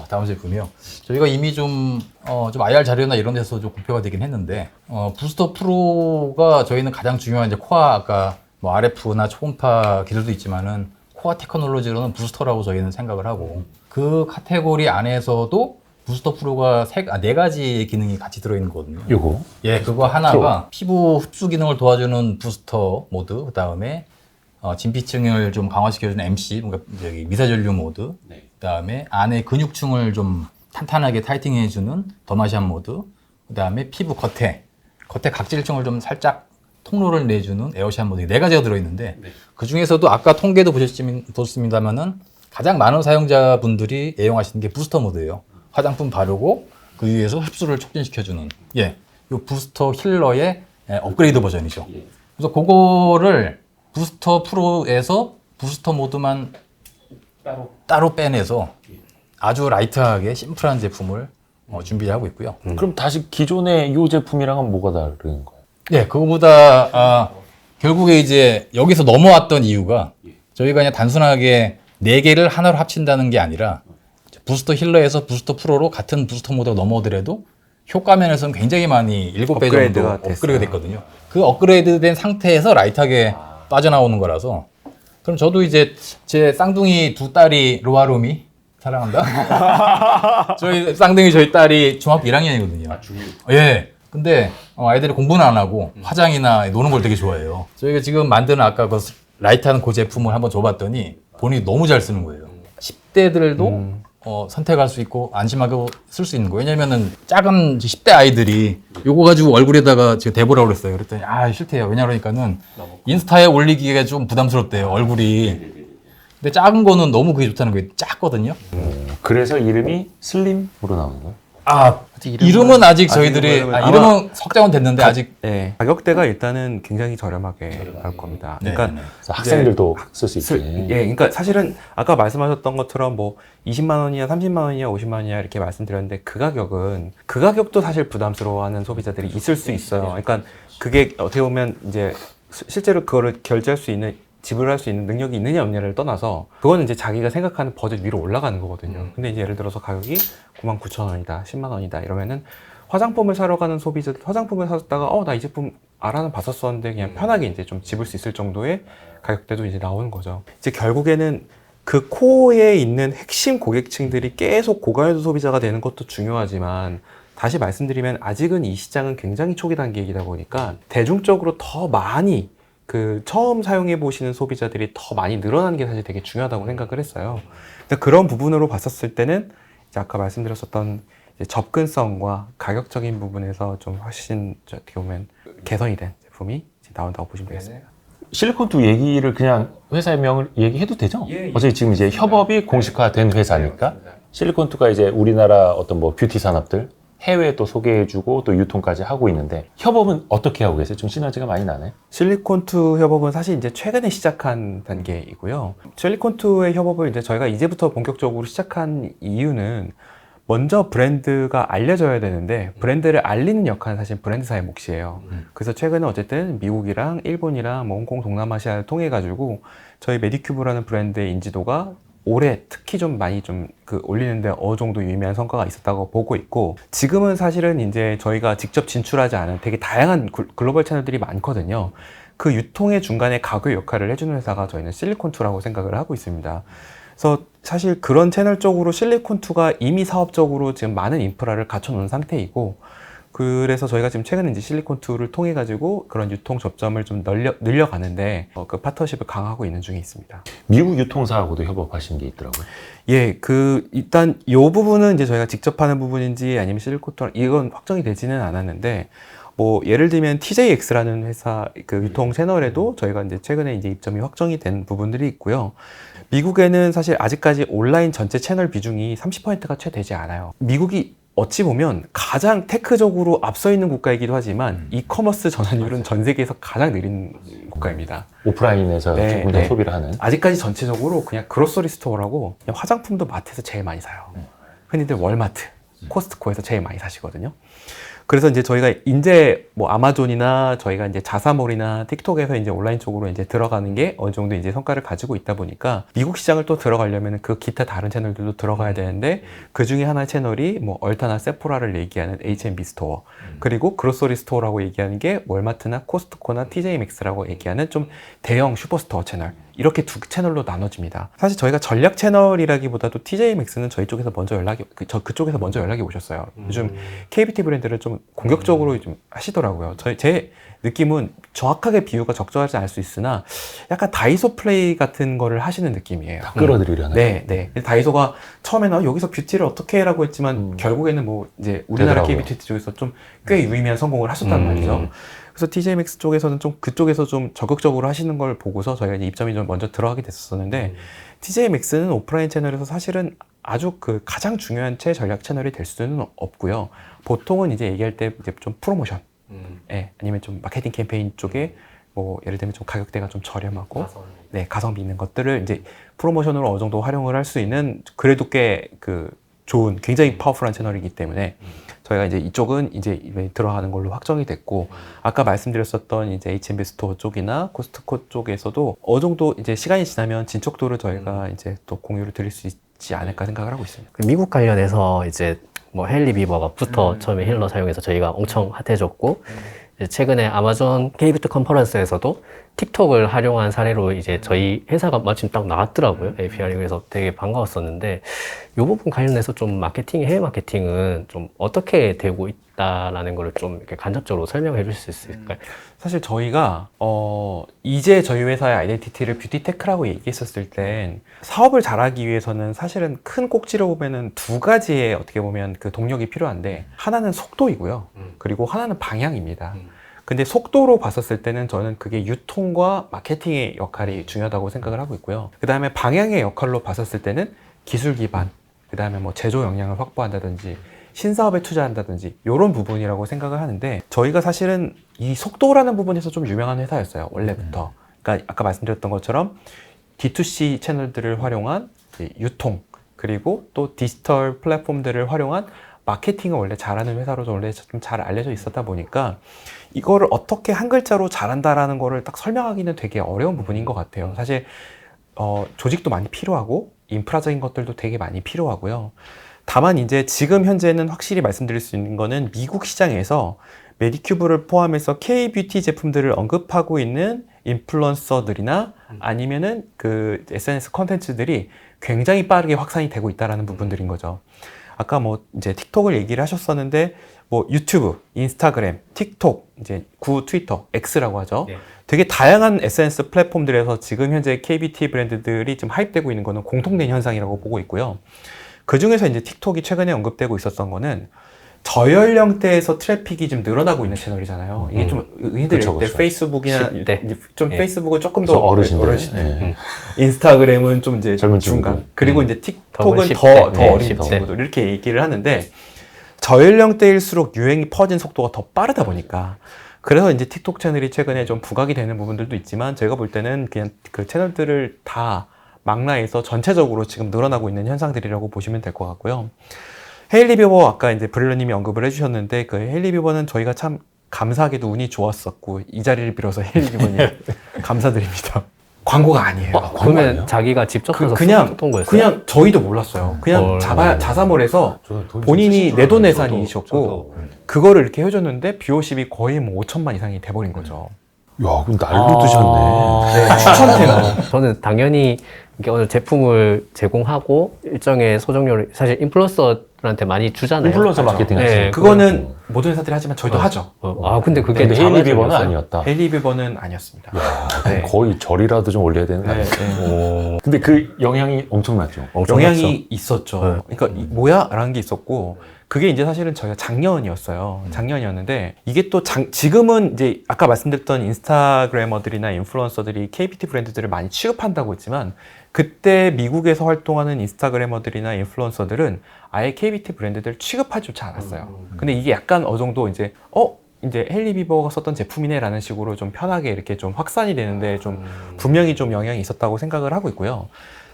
다음 제품이요. 저희가 이미 좀 IR 자료나 이런 데서 좀 공표가 되긴 했는데, 부스터 프로가 저희는 가장 중요한 이제 코어, 아까 뭐 RF나 초음파 기술도 있지만은 코어 테크놀로지로는 부스터라고 저희는 생각을 하고, 그 카테고리 안에서도 부스터 프로가 네 가지 기능이 같이 들어있는 거거든요. 요거. 예, 그거 하나가 피부 흡수 기능을 도와주는 부스터 모드, 그 다음에 진피층을 좀 강화시켜주는 MC, 뭔가 저기 미사전류 모드, 그 다음에 안에 근육층을 좀 탄탄하게 타이팅해주는 더마시안 모드, 그 다음에 피부 겉에 각질층을 좀 살짝 통로를 내주는 에어시안 모드, 네 가지가 들어있는데 그 중에서도 아까 통계도 보셨습니다만은 가장 많은 사용자분들이 애용하시는 게 부스터 모드예요. 화장품 바르고 그 위에서 흡수를 촉진시켜주는 요 부스터 힐러의 업그레이드 버전이죠. 그래서 그거를 부스터 프로에서 부스터 모드만 따로 빼내서 아주 라이트하게 심플한 제품을 준비하고 있고요. 그럼 다시 기존의 이 제품이랑은 뭐가 다른 거예요? 네, 그거보다 결국에 이제 여기서 넘어왔던 이유가 저희가 그냥 단순하게 4개를 하나로 합친다는 게 아니라 부스터 힐러에서 부스터 프로로 같은 부스터 모드가 넘어오더라도 효과 면에서는 굉장히 많이 7배 정도 업그레이드가 업그레이드 됐거든요. 그 업그레이드 된 상태에서 라이트하게 빠져나오는 거라서 그럼 저도 이제 제 쌍둥이 두 딸이 로아로미 사랑한다. 저희 딸이 중학교 1학년이거든요. 예. 근데 아이들이 공부는 안 하고 화장이나 노는 걸 되게 좋아해요. 저희가 지금 만드는 아까 그 라이트한 그 제품을 한번 줘봤더니 본인이 너무 잘 쓰는 거예요. 10대들도 선택할 수 있고 안심하고 쓸 수 있는 거예요. 왜냐면은 작은 10대 아이들이 요거 가지고 얼굴에다가 제가 대보라고 그랬어요. 그랬더니 싫대요. 왜냐 그러니까는 인스타에 올리기가 좀 부담스럽대요. 얼굴이. 근데 작은 거는 너무 그게 좋다는 거예요. 작거든요. 그래서 이름이 슬림으로 나오는 거예요? 이름은 아직 저희들이 이름은 이름은 석정은 됐는데 아직 네, 가격대가 일단은 굉장히 저렴하게 나올 겁니다. 그러니까 그래서 학생들도 쓸 수 있게. 예, 그러니까 사실은 아까 말씀하셨던 것처럼 뭐 20만 원이야, 30만 원이야, 50만 원이야 이렇게 말씀드렸는데 그 가격도 사실 부담스러워하는 소비자들이 있을 수 있어요. 그러니까 그게 어떻게 보면 이제 실제로 그거를 결제할 수 있는 지불할 수 있는 능력이 있느냐 없느냐를 떠나서 그거는 이제 자기가 생각하는 버젯 위로 올라가는 거거든요. 근데 이제 예를 들어서 가격이 99,000원이다, 10만 원이다 이러면은 화장품을 사러 가는 소비자, 화장품을 샀다가 나 이 제품 알아는 봤었었는데 그냥 편하게 이제 좀 집을 수 있을 정도의 가격대도 이제 나오는 거죠. 이제 결국에는 그 코어에 있는 핵심 고객층들이 계속 고가율 소비자가 되는 것도 중요하지만 다시 말씀드리면 아직은 이 시장은 굉장히 초기 단계이다 보니까 대중적으로 더 많이 처음 사용해 보시는 소비자들이 더 많이 늘어나는 게 사실 되게 중요하다고 생각을 했어요. 근데 그런 부분으로 봤었을 때는 이제 아까 말씀드렸었던 이제 접근성과 가격적인 부분에서 좀 훨씬 어떻게 보면 개선이 된 제품이 이제 나온다고 보시면 되겠습니다. 실리콘2 얘기를 그냥 회사의 명을 얘기해도 되죠? 예. 어차피 지금 이제 협업이 공식화된 회사니까 실리콘2가 이제 우리나라 어떤 뭐 뷰티 산업들 해외에 또 소개해주고 또 유통까지 하고 있는데 협업은 어떻게 하고 계세요? 좀 시너지가 많이 나네. 실리콘2 협업은 사실 이제 최근에 시작한 단계이고요. 실리콘2의 협업을 이제 저희가 이제부터 본격적으로 시작한 이유는 먼저 브랜드가 알려져야 되는데 브랜드를 알리는 역할은 사실 브랜드사의 몫이에요. 그래서 최근에 어쨌든 미국이랑 일본이랑 뭐 홍콩, 동남아시아를 통해 가지고 저희 메디큐브라는 브랜드의 인지도가 올해 특히 좀 많이 좀 올리는데 어느 정도 유의미한 성과가 있었다고 보고 있고 지금은 사실은 이제 저희가 직접 진출하지 않은 되게 다양한 글로벌 채널들이 많거든요. 그 유통의 중간에 가교 역할을 해주는 회사가 저희는 실리콘2라고 생각을 하고 있습니다. 그래서 사실 그런 채널 쪽으로 실리콘2가 이미 사업적으로 지금 많은 인프라를 갖춰놓은 상태이고 그래서 저희가 지금 최근에 이제 실리콘2를 통해 가지고 그런 유통 접점을 좀 늘려가는데 그 파트너십을 강화하고 있는 중에 있습니다. 미국 유통사하고도 협업하신 게 있더라고요. 예, 일단 이 부분은 이제 저희가 직접 하는 부분인지 아니면 실리콘2 이건 확정이 되지는 않았는데 뭐 예를 들면 TJX라는 회사 그 유통 채널에도 저희가 이제 최근에 이제 입점이 확정이 된 부분들이 있고요. 미국에는 사실 아직까지 온라인 전체 채널 비중이 30%가 채 되지 않아요. 미국이 어찌 보면 가장 테크적으로 앞서 있는 국가이기도 하지만 이커머스 전환율은 전 세계에서 가장 느린 국가입니다. 오프라인에서 조금 더 소비를 하는. 아직까지 전체적으로 그냥 그로서리 스토어라고 그냥 화장품도 마트에서 제일 많이 사요. 흔히들 월마트, 코스트코에서 제일 많이 사시거든요. 그래서 이제 저희가 이제 뭐 아마존이나 저희가 이제 자사몰이나 틱톡에서 이제 온라인 쪽으로 이제 들어가는 게 어느 정도 이제 성과를 가지고 있다 보니까 미국 시장을 또 들어가려면 그 기타 다른 채널들도 들어가야 되는데 그 중에 하나의 채널이 뭐 얼타나 세포라를 얘기하는 H&B 스토어 그리고 그로서리 스토어라고 얘기하는 게 월마트나 코스트코나 TJ 맥스라고 얘기하는 좀 대형 슈퍼스토어 채널 이렇게 두 채널로 나눠집니다. 사실 저희가 전략 채널이라기보다도 TJ Maxx는 저희 쪽에서 먼저 그쪽에서 먼저 연락이 오셨어요. 요즘 KBT 브랜드를 좀 공격적으로 좀 하시더라고요. 제 느낌은 정확하게 비유가 적절하지 않을 수 있으나 약간 다이소 플레이 같은 거를 하시는 느낌이에요. 다 끌어들이려는. 네, 네. 다이소가 처음에는 여기서 뷰티를 어떻게 해라고 했지만 결국에는 뭐 이제 우리나라 되더라고요. KBT 쪽에서 좀 꽤 유의미한 성공을 하셨단 말이죠. 그래서 TJ Maxx 쪽에서는 좀 그쪽에서 좀 적극적으로 하시는 걸 보고서 저희가 이제 입점이 좀 먼저 들어가게 됐었는데 TJ Maxx는 오프라인 채널에서 사실은 아주 그 가장 중요한 전략 채널이 될 수는 없고요. 보통은 이제 얘기할 때 이제 좀 프로모션, 예, 아니면 좀 마케팅 캠페인 쪽에 뭐 예를 들면 좀 가격대가 좀 저렴하고 네, 가성비 있는 것들을 이제 프로모션으로 어느 정도 활용을 할 수 있는 그래도 꽤 그 좋은 굉장히 파워풀한 채널이기 때문에 저희가 이제 이쪽은 이제 들어가는 걸로 확정이 됐고 아까 말씀드렸었던 이제 H&B 스토어 쪽이나 코스트코 쪽에서도 어느 정도 이제 시간이 지나면 진척도를 저희가 이제 또 공유를 드릴 수 있지 않을까 생각을 하고 있습니다. 그 미국 관련해서 이제 뭐 헨리 비버가 부터 처음에 힐러 사용해서 저희가 엄청 핫해졌고 이제 최근에 아마존 KBT 컨퍼런스에서도 틱톡을 활용한 사례로 이제 저희 회사가 마침 딱 나왔더라고요. APR이. 그래서 되게 반가웠었는데 이 부분 관련해서 좀 해외 마케팅은 좀 어떻게 되고 있다라는 거를 좀 이렇게 간접적으로 설명해 주실 수 있을까요? 사실 저희가 이제 저희 회사의 아이덴티티를 뷰티테크라고 얘기했었을 땐 사업을 잘하기 위해서는 사실은 큰 꼭지로 보면은 두 가지의 어떻게 보면 그 동력이 필요한데 하나는 속도이고요. 그리고 하나는 방향입니다. 근데 속도로 봤었을 때는 저는 그게 유통과 마케팅의 역할이 중요하다고 생각을 하고 있고요. 그 다음에 방향의 역할로 봤었을 때는 기술 기반, 그 다음에 뭐 제조 역량을 확보한다든지 신사업에 투자한다든지 이런 부분이라고 생각을 하는데 저희가 사실은 이 속도라는 부분에서 좀 유명한 회사였어요. 원래부터. 그러니까 아까 말씀드렸던 것처럼 D2C 채널들을 활용한 유통 그리고 또 디지털 플랫폼들을 활용한 마케팅을 원래 잘하는 회사로 원래 좀 잘 알려져 있었다 보니까 이거를 어떻게 한 글자로 잘한다라는 거를 딱 설명하기는 되게 어려운 부분인 것 같아요. 사실 조직도 많이 필요하고 인프라적인 것들도 되게 많이 필요하고요. 다만 이제 지금 현재는 확실히 말씀드릴 수 있는 거는 미국 시장에서 메디큐브를 포함해서 K-뷰티 제품들을 언급하고 있는 인플루언서들이나 아니면은 그 SNS 컨텐츠들이 굉장히 빠르게 확산이 되고 있다라는 부분들인 거죠. 아까 뭐 이제 틱톡을 얘기를 하셨었는데 뭐 유튜브, 인스타그램, 틱톡, 이제 구 트위터, X라고 하죠. 네. 되게 다양한 SNS 플랫폼들에서 지금 현재 KBT 브랜드들이 좀 하입되고 있는 거는 공통된 현상이라고 보고 있고요. 그 중에서 이제 틱톡이 최근에 언급되고 있었던 거는 저연령대에서 트래픽이 좀 늘어나고 있는 채널이잖아요. 이게 좀 의미들 그쵸, 때 그쵸. 페이스북이나 좀 페이스북은 조금 더 어르신들. 인스타그램은 좀 이제 젊은 중간 친구. 그리고 이제 틱톡은 10대. 더 네, 어린 10대. 친구들 이렇게 얘기를 하는데 저연령대일수록 유행이 퍼진 속도가 더 빠르다 보니까 그래서 이제 틱톡 채널이 최근에 좀 부각이 되는 부분들도 있지만 제가 볼 때는 그냥 그 채널들을 다 망라해서 전체적으로 지금 늘어나고 있는 현상들이라고 보시면 될 것 같고요. 헤일리 비버 아까 이제 브릴러님이 언급을 해주셨는데 그 헤일리 비버는 저희가 참 감사하게도 운이 좋았었고 이 자리를 빌어서 헤일리 비버님 감사드립니다. 광고가 아니에요. 그러면 아니에요? 자기가 직접 가서 그냥 쏘던 거였어요? 그냥 저희도 몰랐어요. 그냥 자사몰에서 본인이 내돈내산이셨고 그거를 이렇게 해줬는데 뷰어십이 거의 뭐 5천만 이상이 돼버린 거죠. 야, 그럼 날로 드셨네. 네, 추천템. 저는 당연히 이게 어느 제품을 제공하고 일정의 소정료를 사실 인플루언서들한테 많이 주잖아요. 인플루언서 마케팅 네, 하시는 그거는 모든 회사들이 하지만 저희도 하죠. 근데 그게 근데 헤일리 비버는 자발적이었어요? 아니었다. 헤일리 비버는 아니었습니다. 그럼 거의 절이라도 좀 올려야 되는 거 네, 아니에요? 근데 그 영향이 엄청났죠. 영향이 있었죠. 네. 그러니까 뭐야? 라는 게 있었고 그게 이제 사실은 저희가 작년이었어요. 작년이었는데 이게 또 지금은 이제 아까 말씀드렸던 인스타그래머들이나 인플루언서들이 KBT 브랜드들을 많이 취급한다고 했지만 그때 미국에서 활동하는 인스타그래머들이나 인플루언서들은 아예 KBT 브랜드들을 취급하지조차 않았어요. 근데 이게 약간 어느 정도 이제 헤일리 비버가 썼던 제품이네라는 식으로 좀 편하게 이렇게 좀 확산이 되는데 좀 분명히 좀 영향이 있었다고 생각을 하고 있고요.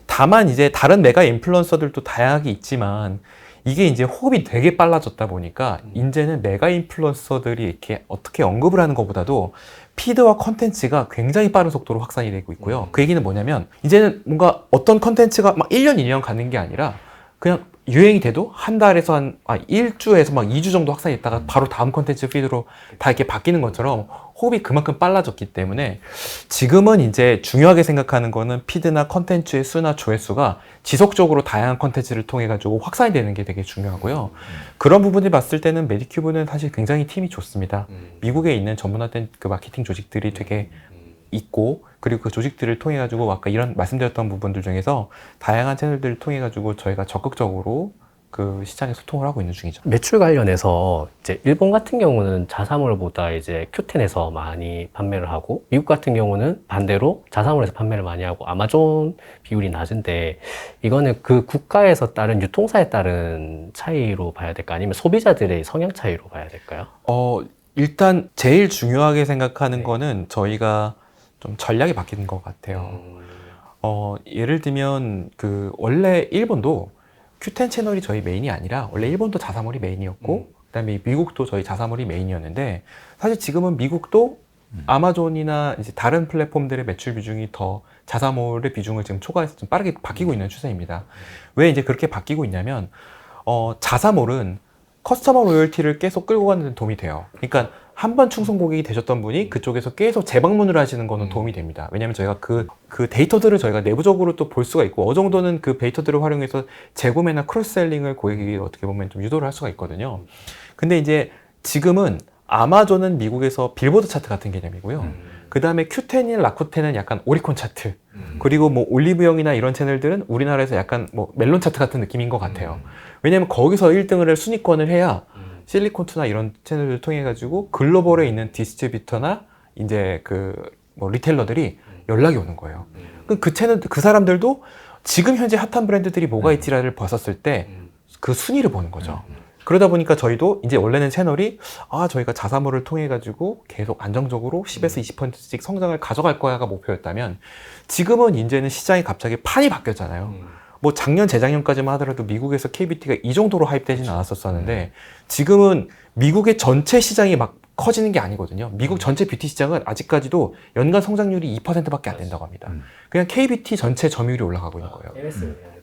다만 이제 다른 메가 인플루언서들도 다양하게 있지만 이게 이제 호흡이 되게 빨라졌다 보니까 이제는 메가 인플루언서들이 이렇게 어떻게 언급을 하는 것보다도 피드와 컨텐츠가 굉장히 빠른 속도로 확산이 되고 있고요. 그 얘기는 뭐냐면 이제는 뭔가 어떤 컨텐츠가 막 1년, 2년 가는 게 아니라 그냥 유행이 돼도 한 달에서 한 1주에서 막 2주 정도 확산이 있다가 바로 다음 컨텐츠 피드로 다 이렇게 바뀌는 것처럼 호흡이 그만큼 빨라졌기 때문에 지금은 이제 중요하게 생각하는 거는 피드나 컨텐츠의 수나 조회수가 지속적으로 다양한 컨텐츠를 통해 가지고 확산이 되는 게 되게 중요하고요. 그런 부분을 봤을 때는 메디큐브는 사실 굉장히 팀이 좋습니다. 미국에 있는 전문화된 그 마케팅 조직들이 되게 있고, 그리고 그 조직들을 통해 가지고 아까 이런 말씀드렸던 부분들 중에서 다양한 채널들을 통해 가지고 저희가 적극적으로 그 시장에 소통을 하고 있는 중이죠. 매출 관련해서 이제 일본 같은 경우는 자사몰보다 이제 Q10에서 많이 판매를 하고, 미국 같은 경우는 반대로 자사몰에서 판매를 많이 하고 아마존 비율이 낮은데, 이거는 그 국가에서 따른 유통사에 따른 차이로 봐야 될까, 아니면 소비자들의 성향 차이로 봐야 될까요? 일단 제일 중요하게 생각하는 거는 저희가 좀 전략이 바뀌는 것 같아요. 예를 들면 그 원래 일본도 Q10 채널이 저희 메인이 아니라 원래 일본도 자사몰이 메인이었고 그다음에 미국도 저희 자사몰이 메인이었는데, 사실 지금은 미국도 아마존이나 이제 다른 플랫폼들의 매출 비중이 더 자사몰의 비중을 지금 초과해서 좀 빠르게 바뀌고 있는 추세입니다. 왜 이제 그렇게 바뀌고 있냐면 자사몰은 커스터머 로열티를 계속 끌고 가는 데 도움이 돼요. 그러니까 한 번 충성 고객이 되셨던 분이 그쪽에서 계속 재방문을 하시는 거는 도움이 됩니다. 왜냐하면 저희가 그 데이터들을 저희가 내부적으로 또 볼 수가 있고, 어느 정도는 그 데이터들을 활용해서 재구매나 크로스셀링을 고객에게 어떻게 보면 좀 유도를 할 수가 있거든요. 근데 이제 지금은 아마존은 미국에서 빌보드 차트 같은 개념이고요. 그 다음에 Q10이나 라쿠텐은 약간 오리콘 차트, 그리고 뭐 올리브영이나 이런 채널들은 우리나라에서 약간 뭐 멜론 차트 같은 느낌인 것 같아요. 왜냐면 거기서 1등을 순위권을 해야 실리콘투나 이런 채널을 통해 가지고 글로벌에 있는 디스트리뷰터나 이제 그 뭐 리테일러들이 연락이 오는 거예요. 그 채널, 그 사람들도 지금 현재 핫한 브랜드들이 뭐가 있지라를 봤었을 때 그 순위를 보는 거죠. 그러다 보니까 저희도 이제 원래는 채널이 저희가 자사몰을 통해 가지고 계속 안정적으로 10에서 20%씩 성장을 가져갈 거야가 목표였다면, 지금은 이제는 시장이 갑자기 판이 바뀌었잖아요. 뭐 작년 재작년까지만 하더라도 미국에서 KBT가 이 정도로 하입되지는 않았었는데, 지금은 미국의 전체 시장이 막 커지는 게 아니거든요. 미국 전체 뷰티 시장은 아직까지도 연간 성장률이 2%밖에 안 된다고 합니다. 그냥 KBT 전체 점유율이 올라가고 있는 거예요.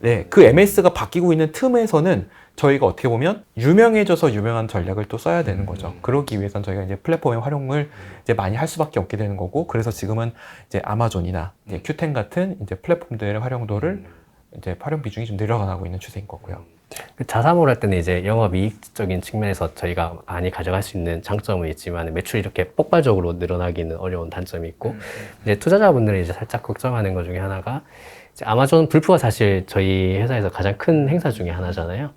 네, 그 MS가 바뀌고 있는 틈에서는 저희가 어떻게 보면 유명해져서 유명한 전략을 또 써야 되는 거죠. 그러기 위해선 저희가 이제 플랫폼의 활용을 이제 많이 할 수밖에 없게 되는 거고, 그래서 지금은 이제 아마존이나 이제 Q10 같은 이제 플랫폼들의 활용도를 이제 활용 비중이 좀 늘어나고 있는 추세인 거고요. 자사몰 할 때는 이제 영업이익적인 측면에서 저희가 많이 가져갈 수 있는 장점은 있지만, 매출이 이렇게 폭발적으로 늘어나기는 어려운 단점이 있고, 이제 투자자분들이 이제 살짝 걱정하는 것 중에 하나가, 이제 아마존 불프가 사실 저희 회사에서 가장 큰 행사 중에 하나잖아요.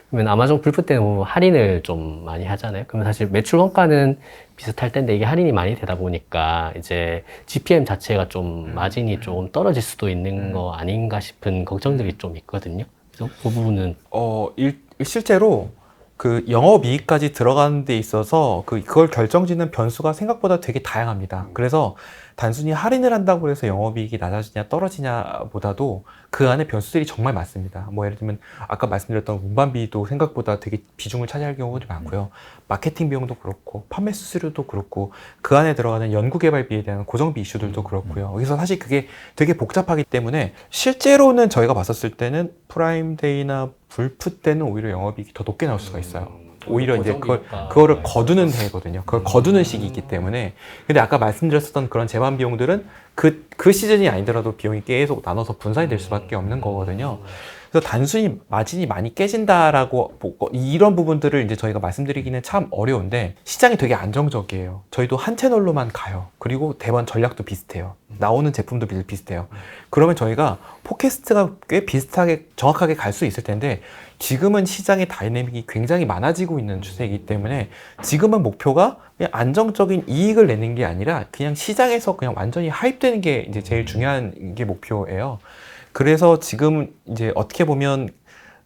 그러면 아마존 불프 때는 뭐 할인을 좀 많이 하잖아요. 그러면 사실 매출 원가는 비슷할 텐데 이게 할인이 많이 되다 보니까 이제 GPM 자체가 좀 마진이 좀 떨어질 수도 있는 거 아닌가 싶은 걱정들이 좀 있거든요. 그래서 그 부분은 실제로 그 영업이익까지 들어가는 데 있어서 그걸 결정짓는 변수가 생각보다 되게 다양합니다. 그래서 단순히 할인을 한다고 해서 영업이익이 낮아지냐 떨어지냐 보다도 그 안에 변수들이 정말 많습니다. 뭐 예를 들면 아까 말씀드렸던 운반비도 생각보다 되게 비중을 차지할 경우도 많고요. 마케팅 비용도 그렇고 판매 수수료도 그렇고 그 안에 들어가는 연구개발비에 대한 고정비 이슈들도 그렇고요. 그래서 사실 그게 되게 복잡하기 때문에 실제로는 저희가 봤었을 때는 프라임데이나 불프 때는 오히려 영업이익이 더 높게 나올 수가 있어요. 오히려 이제 그거를 거두는 해거든요. 그걸 거두는 시기이기 때문에. 근데 아까 말씀드렸었던 그런 재반 비용들은 그 시즌이 아니더라도 비용이 계속 나눠서 분산이 될 수밖에 없는 거거든요. 그래서 단순히 마진이 많이 깨진다라고 이런 부분들을 이제 저희가 말씀드리기는 참 어려운데, 시장이 되게 안정적이에요. 저희도 한 채널로만 가요. 그리고 대만 전략도 비슷해요. 나오는 제품도 비슷해요. 그러면 저희가 포캐스트가 꽤 비슷하게 정확하게 갈 수 있을 텐데, 지금은 시장의 다이내믹이 굉장히 많아지고 있는 추세이기 때문에 지금은 목표가 그냥 안정적인 이익을 내는 게 아니라 그냥 시장에서 그냥 완전히 하입되는 게 이제 제일 중요한 게 목표예요. 그래서 지금 이제 어떻게 보면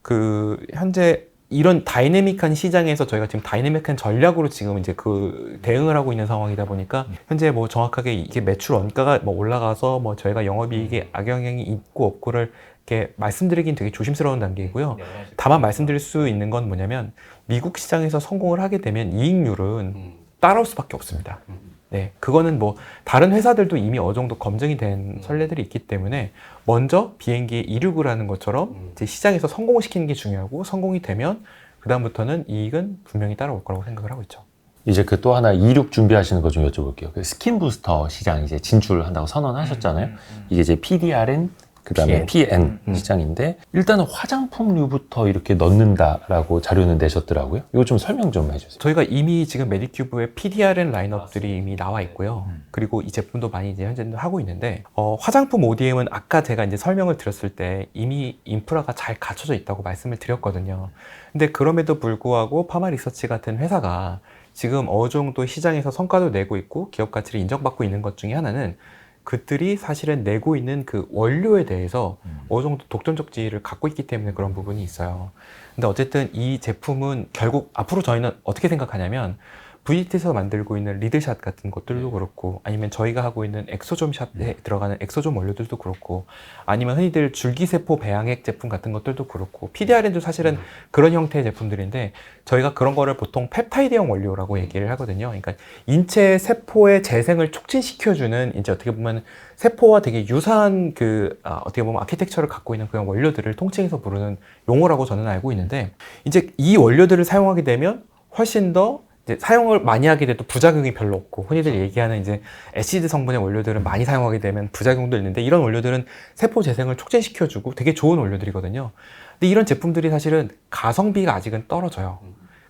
그 현재 이런 다이내믹한 시장에서 저희가 지금 다이내믹한 전략으로 지금 이제 그 대응을 하고 있는 상황이다 보니까, 현재 뭐 정확하게 이게 매출 원가가 뭐 올라가서 뭐 저희가 영업이익에 악영향이 있고 없고를 이렇게 말씀드리긴 되게 조심스러운 단계이고요. 다만 말씀드릴 수 있는 건 뭐냐면, 미국 시장에서 성공을 하게 되면 이익률은 따라올 수밖에 없습니다. 네, 그거는 뭐 다른 회사들도 이미 어느 정도 검증이 된 선례들이 있기 때문에 먼저 비행기에 이륙을 하는 것처럼 이제 시장에서 성공을 시키는 게 중요하고 성공이 되면 그다음부터는 이익은 분명히 따라올 거라고 생각을 하고 있죠. 이제 그 또 하나 이륙 준비하시는 거 좀 여쭤볼게요. 그 스킨 부스터 시장 이제 진출한다고 선언하셨잖아요. 이게 이제 PDRN 그다음에 PN 시장인데 일단은 화장품류부터 이렇게 넣는다라고 자료는 내셨더라고요. 이거 좀 설명 좀 해주세요. 저희가 이미 지금 메디큐브에 PDRN 라인업들이 이미 나와 있고요. 그리고 이 제품도 많이 이제 현재 하고 있는데 화장품 ODM은 아까 제가 이제 설명을 드렸을 때 이미 인프라가 잘 갖춰져 있다고 말씀을 드렸거든요. 근데 그럼에도 불구하고 파마 리서치 같은 회사가 지금 어느 정도 시장에서 성과도 내고 있고 기업 가치를 인정받고 있는 것 중에 하나는 그들이 사실은 내고 있는 그 원료에 대해서 어느 정도 독점적 지위를 갖고 있기 때문에 그런 부분이 있어요. 근데 어쨌든 이 제품은 결국 앞으로 저희는 어떻게 생각하냐면 VT에서 만들고 있는 리드샷 같은 것들도 그렇고 아니면 저희가 하고 있는 엑소좀샷에 들어가는 엑소좀 원료들도 그렇고 아니면 흔히들 줄기세포 배양액 제품 같은 것들도 그렇고 PDRN도 사실은 그런 형태의 제품들인데 저희가 그런 거를 보통 펩타이드형 원료라고 얘기를 하거든요. 그러니까 인체 세포의 재생을 촉진시켜주는 이제 어떻게 보면 세포와 되게 유사한 그 어떻게 보면 아키텍처를 갖고 있는 그런 원료들을 통칭해서 부르는 용어라고 저는 알고 있는데 이제 이 원료들을 사용하게 되면 훨씬 더 이제 사용을 많이 하게 돼도 부작용이 별로 없고 흔히들 얘기하는 이제 애시드 성분의 원료들은 많이 사용하게 되면 부작용도 있는데 이런 원료들은 세포 재생을 촉진시켜주고 되게 좋은 원료들이거든요. 근데 이런 제품들이 사실은 가성비가 아직은 떨어져요.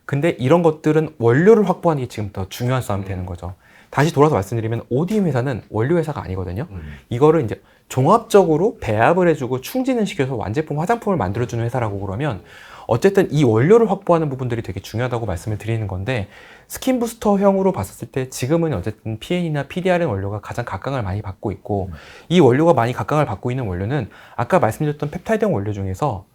근데 이런 것들은 원료를 확보하는 게 지금 더 중요한 싸움이 되는 거죠. 다시 돌아서 말씀드리면 ODM 회사는 원료 회사가 아니거든요. 이거를 이제 종합적으로 배합을 해주고 충진을 시켜서 완제품 화장품을 만들어주는 회사라고 그러면 어쨌든 이 원료를 확보하는 부분들이 되게 중요하다고 말씀을 드리는 건데 스킨 부스터형으로 봤을 때 지금은 어쨌든 PN이나 PDRN 원료가 가장 각광을 많이 받고 있고 이 원료가 많이 각광을 받고 있는 원료는 아까 말씀드렸던 펩타이드형 원료 중에서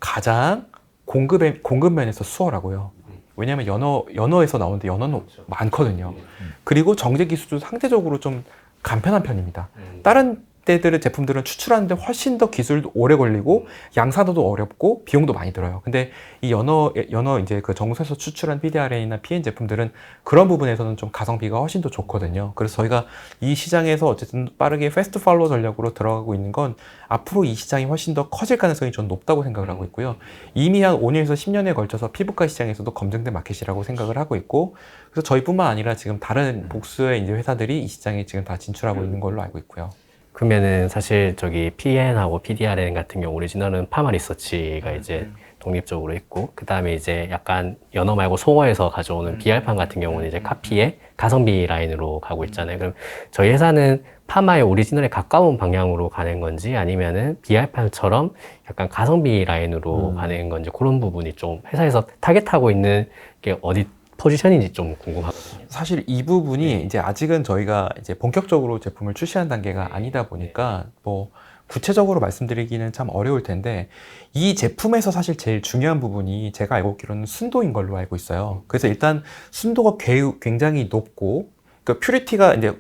가장 공급면에서 수월하고요. 왜냐하면 연어에서 나오는데 연어는 많거든요. 그리고 정제 기술도 상대적으로 좀 간편한 편입니다. 다른 때들의 제품들은 추출하는데 훨씬 더 기술도 오래 걸리고 양산도도 어렵고 비용도 많이 들어요. 근데 이 연어 이제 그 정수에서 추출한 PDRN이나 PN 제품들은 그런 부분에서는 좀 가성비가 훨씬 더 좋거든요. 그래서 저희가 이 시장에서 어쨌든 빠르게 패스트 팔로우 전략으로 들어가고 있는 건 앞으로 이 시장이 훨씬 더 커질 가능성이 좀 높다고 생각을 하고 있고요. 이미 한 5년에서 10년에 걸쳐서 피부과 시장에서도 검증된 마켓이라고 생각을 하고 있고 그래서 저희뿐만 아니라 지금 다른 복수의 이제 회사들이 이 시장에 지금 다 진출하고 있는 걸로 알고 있고요. 그러면은 사실 저기 PN하고 PDRN 같은 경우 오리지널은 파마 리서치가 이제 독립적으로 있고 그 다음에 이제 약간 연어 말고 송어에서 가져오는 비알판 같은 경우는 이제 카피의 가성비 라인으로 가고 있잖아요. 그럼 저희 회사는 파마의 오리지널에 가까운 방향으로 가는 건지 아니면은 비알판처럼 약간 가성비 라인으로 가는 건지 그런 부분이 좀 회사에서 타겟하고 있는 게 어디 포지션인지 좀 궁금하거든요. 사실 이 부분이 이제 아직은 저희가 이제 본격적으로 제품을 출시한 단계가 아니다 보니까 뭐 구체적으로 말씀드리기는 참 어려울 텐데 이 제품에서 사실 제일 중요한 부분이 제가 알고 있기로는 순도인 걸로 알고 있어요. 그래서 일단 순도가 굉장히 높고 그 퓨리티가 이제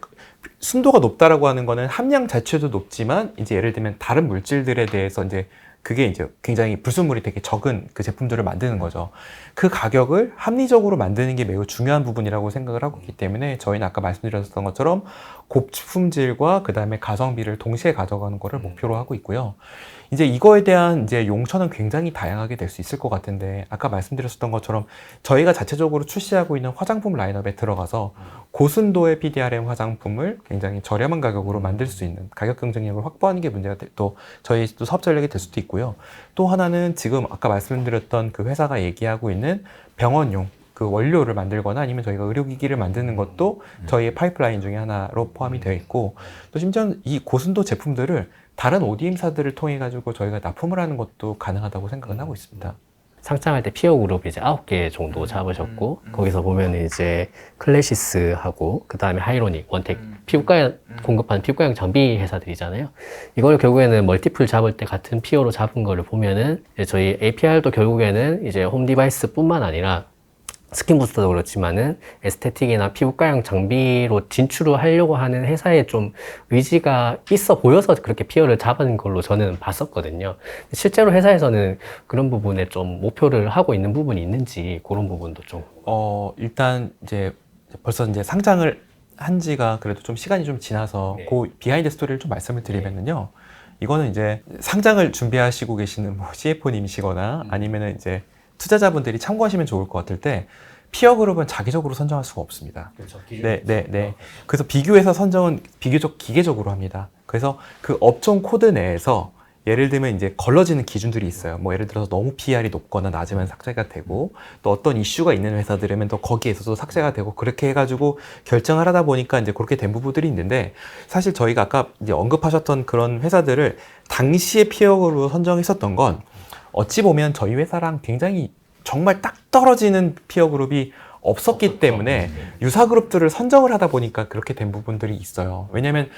순도가 높다라고 하는 거는 함량 자체도 높지만 이제 예를 들면 다른 물질들에 대해서 이제 그게 이제 굉장히 불순물이 되게 적은 그 제품들을 만드는 거죠. 그 가격을 합리적으로 만드는 게 매우 중요한 부분이라고 생각을 하고 있기 때문에 저희는 아까 말씀드렸던 것처럼 고품질과 그 다음에 가성비를 동시에 가져가는 거를 목표로 하고 있고요. 이제 이거에 대한 이제 용처는 굉장히 다양하게 될 수 있을 것 같은데 아까 말씀드렸던 것처럼 저희가 자체적으로 출시하고 있는 화장품 라인업에 들어가서 고순도의 PDRN 화장품을 굉장히 저렴한 가격으로 만들 수 있는 가격 경쟁력을 확보하는 게 문제가 또 저희 또 사업 전략이 될 수도 있고요. 또 하나는 지금 아까 말씀드렸던 그 회사가 얘기하고 있는 병원용 그 원료를 만들거나 아니면 저희가 의료기기를 만드는 것도 저희의 파이프라인 중에 하나로 포함이 되어 있고 또 심지어 이 고순도 제품들을 다른 ODM사들을 통해 가지고 저희가 납품을 하는 것도 가능하다고 생각은 하고 있습니다. 상장할 때 피어 그룹이 이제 9개 정도 잡으셨고 거기서 보면 이제 클래시스하고 그 다음에 하이로닉, 원텍 피부과에 공급하는 피부과용 장비 회사들이잖아요. 이걸 결국에는 멀티플 잡을 때 같은 피어로 잡은 거를 보면은 이제 저희 APR도 결국에는 이제 홈 디바이스뿐만 아니라 스킨 부스터도 그렇지만은 에스테틱이나 피부과용 장비로 진출을 하려고 하는 회사에 좀 의지가 있어 보여서 그렇게 피어를 잡은 걸로 저는 봤었거든요. 실제로 회사에서는 그런 부분에 좀 목표를 하고 있는 부분이 있는지 그런 부분도 좀. 일단 이제 벌써 이제 상장을 한 지가 그래도 좀 시간이 좀 지나서 네. 그 비하인드 스토리를 좀 말씀을 드리면은요. 이거는 이제 상장을 준비하시고 계시는 뭐 CFO님이시거나 아니면은 이제 투자자분들이 참고하시면 좋을 것 같을 때 피어 그룹은 자기적으로 선정할 수가 없습니다. 그렇죠. 네. 그래서 비교해서 선정은 비교적 기계적으로 합니다. 그래서 그 업종 코드 내에서 예를 들면 이제 걸러지는 기준들이 있어요. 뭐 예를 들어서 너무 PR이 높거나 낮으면 삭제가 되고 또 어떤 이슈가 있는 회사들이면 또 거기에서도 삭제가 되고 그렇게 해가지고 결정을 하다 보니까 이제 그렇게 된 부분들이 있는데 사실 저희가 아까 이제 언급하셨던 그런 회사들을 당시에 피어그룹으로 선정했었던 건 어찌 보면 저희 회사랑 굉장히 정말 딱 떨어지는 피어그룹이 없었기 때문에 유사 그룹들을 선정을 하다 보니까 그렇게 된 부분들이 있어요. 왜냐하면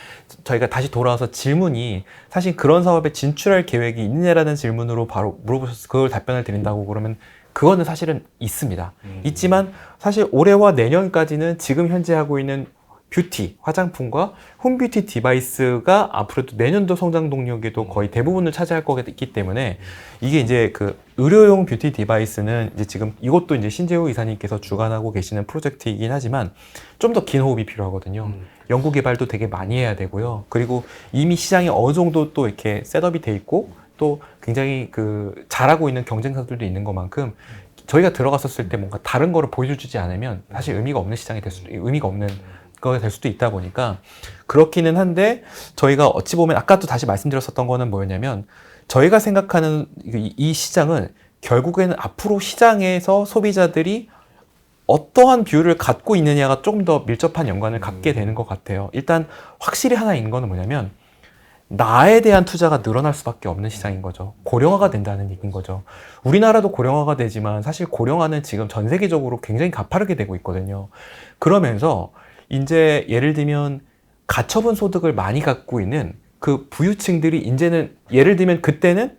저희가 다시 돌아와서 질문이 사실 그런 사업에 진출할 계획이 있느냐라는 질문으로 바로 물어보셔서 그걸 답변을 드린다고 그러면 그거는 사실은 있습니다. 있지만 사실 올해와 내년까지는 지금 현재 하고 있는 뷰티, 화장품과 홈뷰티 디바이스가 앞으로도 내년도 성장 동력에도 거의 대부분을 차지할 거기 때문에 이게 이제 그 의료용 뷰티 디바이스는 이제 지금 이것도 이제 신재호 이사님께서 주관하고 계시는 프로젝트이긴 하지만 좀 더 긴 호흡이 필요하거든요. 연구 개발도 되게 많이 해야 되고요. 그리고 이미 시장에 어느 정도 또 이렇게 셋업이 돼 있고 또 굉장히 그 잘하고 있는 경쟁사들도 있는 것만큼 저희가 들어갔었을 때 뭔가 다른 거를 보여주지 않으면 사실 의미가 없는 시장이 될 수도 의미가 없는 거가 될 수도 있다 보니까 그렇기는 한데 저희가 어찌 보면 아까도 다시 말씀드렸었던 거는 뭐였냐면 저희가 생각하는 이 시장은 결국에는 앞으로 시장에서 소비자들이 어떠한 뷰를 갖고 있느냐가 조금 더 밀접한 연관을 갖게 되는 것 같아요. 일단 확실히 하나 있는 거는 뭐냐면 나에 대한 투자가 늘어날 수밖에 없는 시장인 거죠. 고령화가 된다는 얘기인 거죠. 우리나라도 고령화가 되지만 사실 고령화는 지금 전 세계적으로 굉장히 가파르게 되고 있거든요. 그러면서 이제 예를 들면 가처분 소득을 많이 갖고 있는 그 부유층들이 이제는 예를 들면 그때는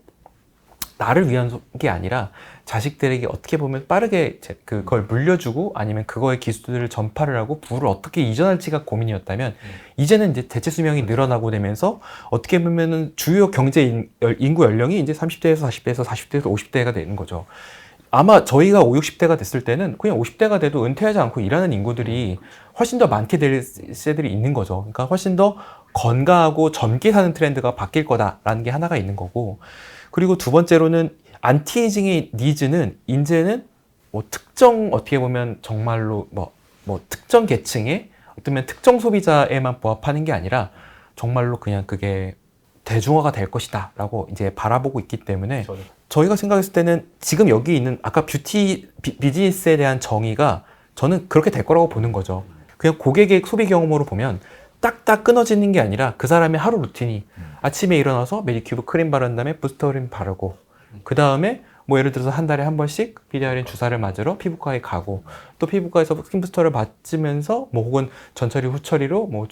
나를 위한 게 아니라 자식들에게 어떻게 보면 빠르게 그걸 물려주고 아니면 그거의 기술들을 전파를 하고 부를 어떻게 이전할지가 고민이었다면 이제는 이제 대체 수명이 늘어나고 되면서 어떻게 보면은 주요 경제 인구 연령이 이제 30대에서 40대에서 40대에서 50대가 되는 거죠. 아마 저희가 50, 60대가 됐을 때는 그냥 50대가 돼도 은퇴하지 않고 일하는 인구들이 훨씬 더 많게 될 세들이 있는 거죠. 그러니까 훨씬 더 건강하고 젊게 사는 트렌드가 바뀔 거다라는 게 하나가 있는 거고 그리고 두 번째로는 안티에이징의 니즈는 이제는 뭐 특정 어떻게 보면 정말로 뭐 특정 계층의 어쩌면 특정 소비자에만 부합하는 게 아니라 정말로 그냥 그게 대중화가 될 것이다 라고 이제 바라보고 있기 때문에 저희가 생각했을 때는 지금 여기 있는 아까 뷰티 비즈니스에 대한 정의가 저는 그렇게 될 거라고 보는 거죠. 그냥 고객의 소비 경험으로 보면 딱딱 끊어지는 게 아니라 그 사람의 하루 루틴이 아침에 일어나서 메디큐브 크림 바른 다음에 부스터 크림 바르고 그 다음에 뭐 예를 들어서 한 달에 한 번씩 PDRN 주사를 맞으러 피부과에 가고 또 피부과에서 스킨 부스터를 맞으면서 뭐 혹은 전처리 후처리로 뭐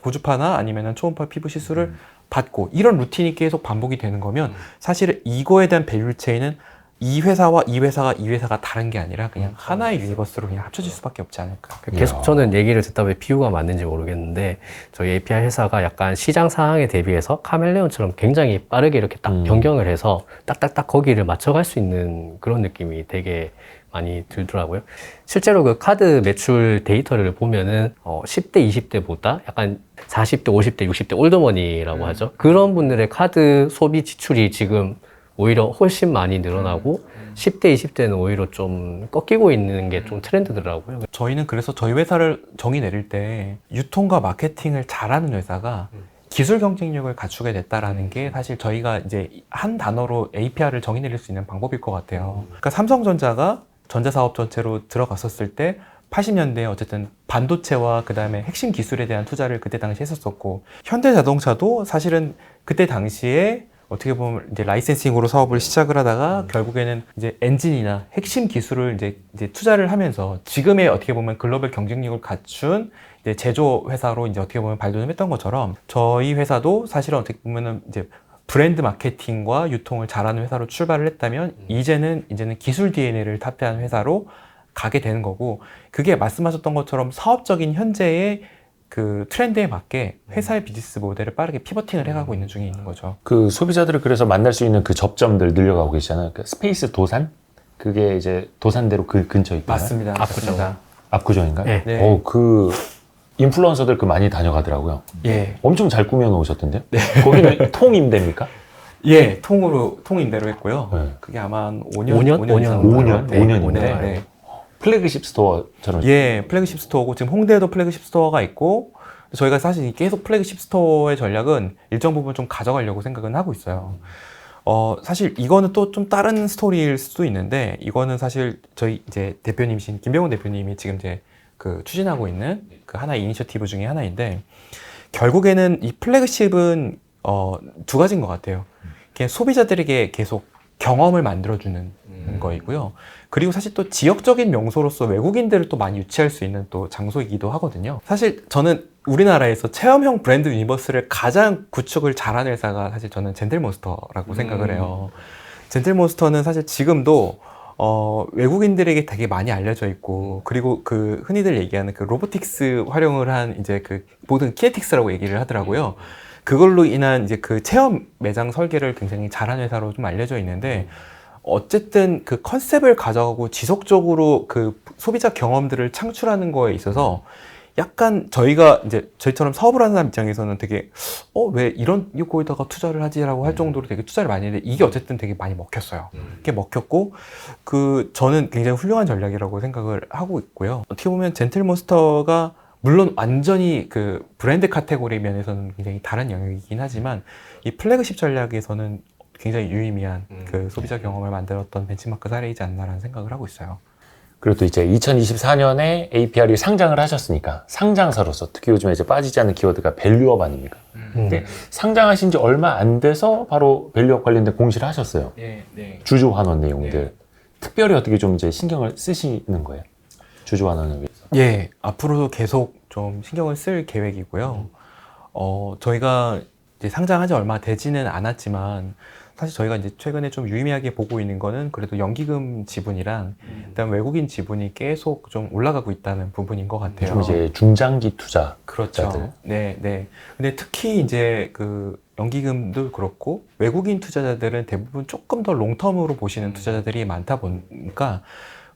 고주파나 아니면은 초음파 피부 시술을 받고 이런 루틴이 계속 반복이 되는 거면 사실은 이거에 대한 밸류 체인은 이 회사와 이 회사가 이 회사가 다른 게 아니라 그냥 하나의 유니버스로 그냥 합쳐질 수밖에 없지 않을까. 계속 저는 얘기를 듣다 보니 비유가 맞는지 모르겠는데 저희 API 회사가 약간 시장 상황에 대비해서 카멜레온처럼 굉장히 빠르게 이렇게 딱 변경을 해서 딱딱딱 거기를 맞춰갈 수 있는 그런 느낌이 되게 많이 들더라고요. 실제로 그 카드 매출 데이터를 보면은 10대, 20대보다 약간 40대, 50대, 60대 올드머니라고 하죠. 그런 분들의 카드 소비 지출이 지금 오히려 훨씬 많이 늘어나고 10대, 20대는 오히려 좀 꺾이고 있는 게 좀 트렌드더라고요. 저희는 그래서 저희 회사를 정의 내릴 때 유통과 마케팅을 잘하는 회사가 기술 경쟁력을 갖추게 됐다라는 게 사실 저희가 이제 한 단어로 APR을 정의 내릴 수 있는 방법일 것 같아요. 그러니까 삼성전자가 전자사업 전체로 들어갔었을 때 80년대에 어쨌든 반도체와 그 다음에 핵심 기술에 대한 투자를 그때 당시에 했었었고 현대자동차도 사실은 그때 당시에 어떻게 보면 이제 라이센싱으로 사업을 시작을 하다가 결국에는 이제 엔진이나 핵심 기술을 이제 투자를 하면서 지금의 어떻게 보면 글로벌 경쟁력을 갖춘 이제 제조 회사로 이제 어떻게 보면 발돋움 했던 것처럼 저희 회사도 사실은 어떻게 보면은 이제 브랜드 마케팅과 유통을 잘하는 회사로 출발을 했다면 이제는 기술 DNA를 탑재한 회사로 가게 되는 거고 그게 말씀하셨던 것처럼 사업적인 현재의 그 트렌드에 맞게 회사의 비즈니스 모델을 빠르게 피버팅을 해가고 있는 중에 있는 거죠. 그 소비자들을 그래서 만날 수 있는 그 접점들 늘려가고 계시잖아요. 그 스페이스 도산? 그게 이제 도산대로 그 근처에 있잖아요. 맞습니다. 압구정. 압구정인가요? 네. 네. 그 인플루언서들 그 많이 다녀가더라고요. 예. 엄청 잘 꾸며 놓으셨던데요? 거기는 통 임대입니까? 예, 통 임대로 했고요. 네. 그게 아마 한 5년? 5년 이상. 5년? 네, 5년 5년. 임대? 네. 플래그십 스토어처럼. 예, 플래그십 스토어고 지금 홍대에도 플래그십 스토어가 있고 저희가 사실 계속 플래그십 스토어의 전략은 일정 부분 좀 가져가려고 생각은 하고 있어요. 사실 이거는 또 좀 다른 스토리일 수도 있는데 이거는 사실 저희 이제 대표님이신 김병훈 대표님이 지금 이제 그 추진하고 있는 그 하나의 이니셔티브 중에 하나인데 결국에는 이 플래그십은 두 가지인 것 같아요. 그냥 소비자들에게 계속 경험을 만들어주는 거이고요. 그리고 사실 또 지역적인 명소로서 외국인들을 또 많이 유치할 수 있는 또 장소이기도 하거든요. 사실 저는 우리나라에서 체험형 브랜드 유니버스를 가장 구축을 잘한 회사가 사실 저는 젠틀몬스터라고 생각을 해요. 젠틀몬스터는 사실 지금도 외국인들에게 되게 많이 알려져 있고 그리고 그 흔히들 얘기하는 그 로보틱스 활용을 한 이제 그 모든 키네틱스라고 얘기를 하더라고요. 그걸로 인한 이제 그 체험 매장 설계를 굉장히 잘한 회사로 좀 알려져 있는데 어쨌든 그 컨셉을 가져가고 지속적으로 그 소비자 경험들을 창출하는 거에 있어서 약간 저희가 이제 저희처럼 사업을 하는 사람 입장에서는 되게 왜 이런 거에다가 투자를 하지라고 할 정도로 되게 투자를 많이 했는데 이게 어쨌든 되게 많이 먹혔어요. 이게 먹혔고 저는 굉장히 훌륭한 전략이라고 생각을 하고 있고요. 어떻게 보면 젠틀몬스터가 물론 완전히 그 브랜드 카테고리 면에서는 굉장히 다른 영역이긴 하지만 이 플래그십 전략에서는 굉장히 유의미한 그 소비자 경험을 만들었던 벤치마크 사례이지 않나라는 생각을 하고 있어요. 그리고 또 이제 2024년에 APR이 상장을 하셨으니까 상장사로서 특히 요즘에 이제 빠지지 않는 키워드가 밸류업 아닙니까? 근데 상장하신 지 얼마 안 돼서 바로 밸류업 관련된 공시를 하셨어요. 네. 주주 환원 내용들. 특별히 어떻게 좀 이제 신경을 쓰시는 거예요? 주주 환원을 위해서. 예, 앞으로도 계속 좀 신경을 쓸 계획이고요. 저희가 이제 상장한 지 얼마 되지는 않았지만 사실 저희가 이제 최근에 좀 유의미하게 보고 있는 거는 그래도 연기금 지분이랑 일단 외국인 지분이 계속 좀 올라가고 있다는 부분인 것 같아요. 좀 이제 중장기 투자. 그렇죠. 네. 근데 특히 이제 그 연기금도 그렇고 외국인 투자자들은 대부분 조금 더 롱텀으로 보시는 투자자들이 많다 보니까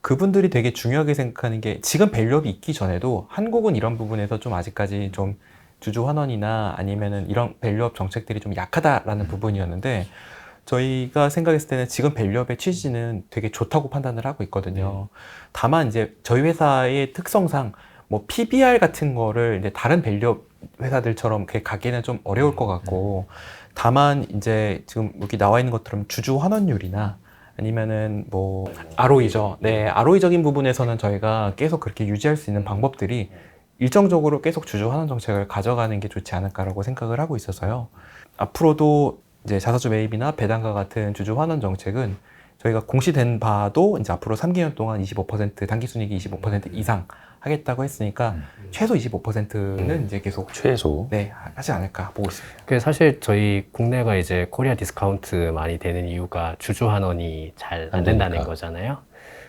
그분들이 되게 중요하게 생각하는 게 지금 밸류업이 있기 전에도 한국은 이런 부분에서 좀 아직까지 좀 주주 환원이나 아니면은 이런 밸류업 정책들이 좀 약하다라는 부분이었는데 저희가 생각했을 때는 지금 밸류업의 취지는 되게 좋다고 판단을 하고 있거든요. 다만 이제 저희 회사의 특성상 뭐 PBR 같은 거를 이제 다른 밸류업 회사들처럼 그렇게 가기는 좀 어려울 것 같고 다만 이제 지금 여기 나와 있는 것처럼 주주 환원율이나 아니면은 뭐 ROE죠. 네, ROE적인 부분에서는 저희가 계속 그렇게 유지할 수 있는 방법들이 일정적으로 계속 주주 환원 정책을 가져가는 게 좋지 않을까라고 생각을 하고 있어서요. 앞으로도 이제 자사주 매입이나 배당과 같은 주주 환원 정책은 저희가 공시된 바도 이제 앞으로 3개년 동안 25% 단기 순이익이 25% 이상 하겠다고 했으니까 최소 25%는 이제 계속 최소. 하지 않을까 보고 있습니다. 그 사실 저희 국내가 이제 코리아 디스카운트 많이 되는 이유가 주주 환원이 잘 안 된다는 되니까. 거잖아요.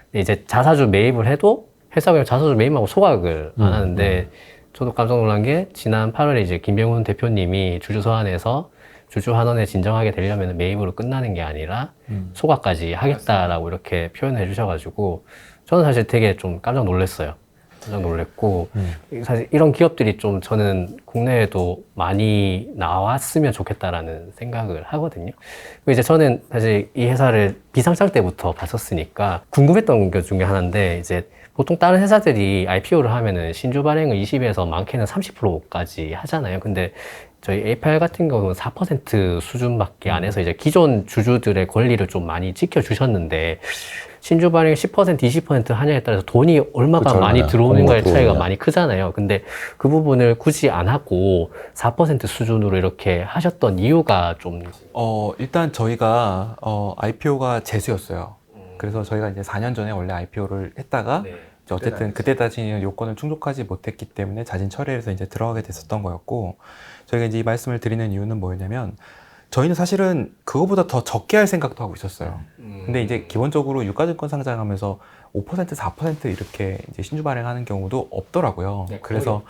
근데 이제 자사주 매입을 해도 회사가 그냥 자사주 매입하고 소각을 안 하는데 저도 깜짝 놀란 게 지난 8월에 이제 김병훈 대표님이 주주 서한에서 주주 환원에 진정하게 되려면 매입으로 끝나는 게 아니라 소각까지 하겠다라고 이렇게 표현해 주셔가지고 저는 사실 되게 좀 깜짝 놀랐어요. 깜짝 놀랐고 사실 이런 기업들이 좀 저는 국내에도 많이 나왔으면 좋겠다라는 생각을 하거든요. 그리고 이제 저는 사실 이 회사를 비상장 때부터 봤었으니까 궁금했던 것 중에 하나인데 이제 보통 다른 회사들이 IPO를 하면은 신주 발행을 20에서 많게는 30%까지 하잖아요. 근데 저희 APR 같은 경우는 4% 수준밖에 안 해서 이제 기존 주주들의 권리를 좀 많이 지켜주셨는데 신주 발행 10%, 20% 하냐에 따라서 돈이 얼마가 그쵸, 많이 얼마나 들어오는가의 차이가 들어오냐. 많이 크잖아요. 근데 그 부분을 굳이 안 하고 4% 수준으로 이렇게 하셨던 이유가 좀 일단 저희가 IPO가 재수였어요. 그래서 저희가 이제 4년 전에 원래 IPO를 했다가 이제 어쨌든 그때까지는 요건을 충족하지 못했기 때문에 자진 처리해서 이제 들어가게 됐었던 거였고 저희가 이제 이 말씀을 드리는 이유는 뭐였냐면 저희는 사실은 그거보다 더 적게 할 생각도 하고 있었어요. 근데 이제 기본적으로 유가증권 상장하면서 5%, 4% 이렇게 이제 신주 발행하는 경우도 없더라고요. 그래서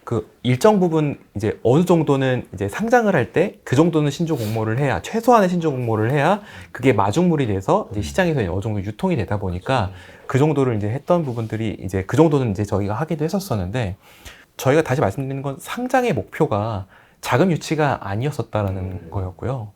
그 일정 부분 이제 어느 정도는 이제 상장을 할 때 그 정도는 신주 공모를 해야 최소한의 신주 공모를 해야 그게 마중물이 돼서 이제 시장에서 어느 정도 유통이 되다 보니까 그 정도를 이제 했던 부분들이 이제 그 정도는 이제 저희가 하기도 했었었는데 저희가 다시 말씀드리는 건 상장의 목표가 자금 유치가 아니었었다라는 거였고요.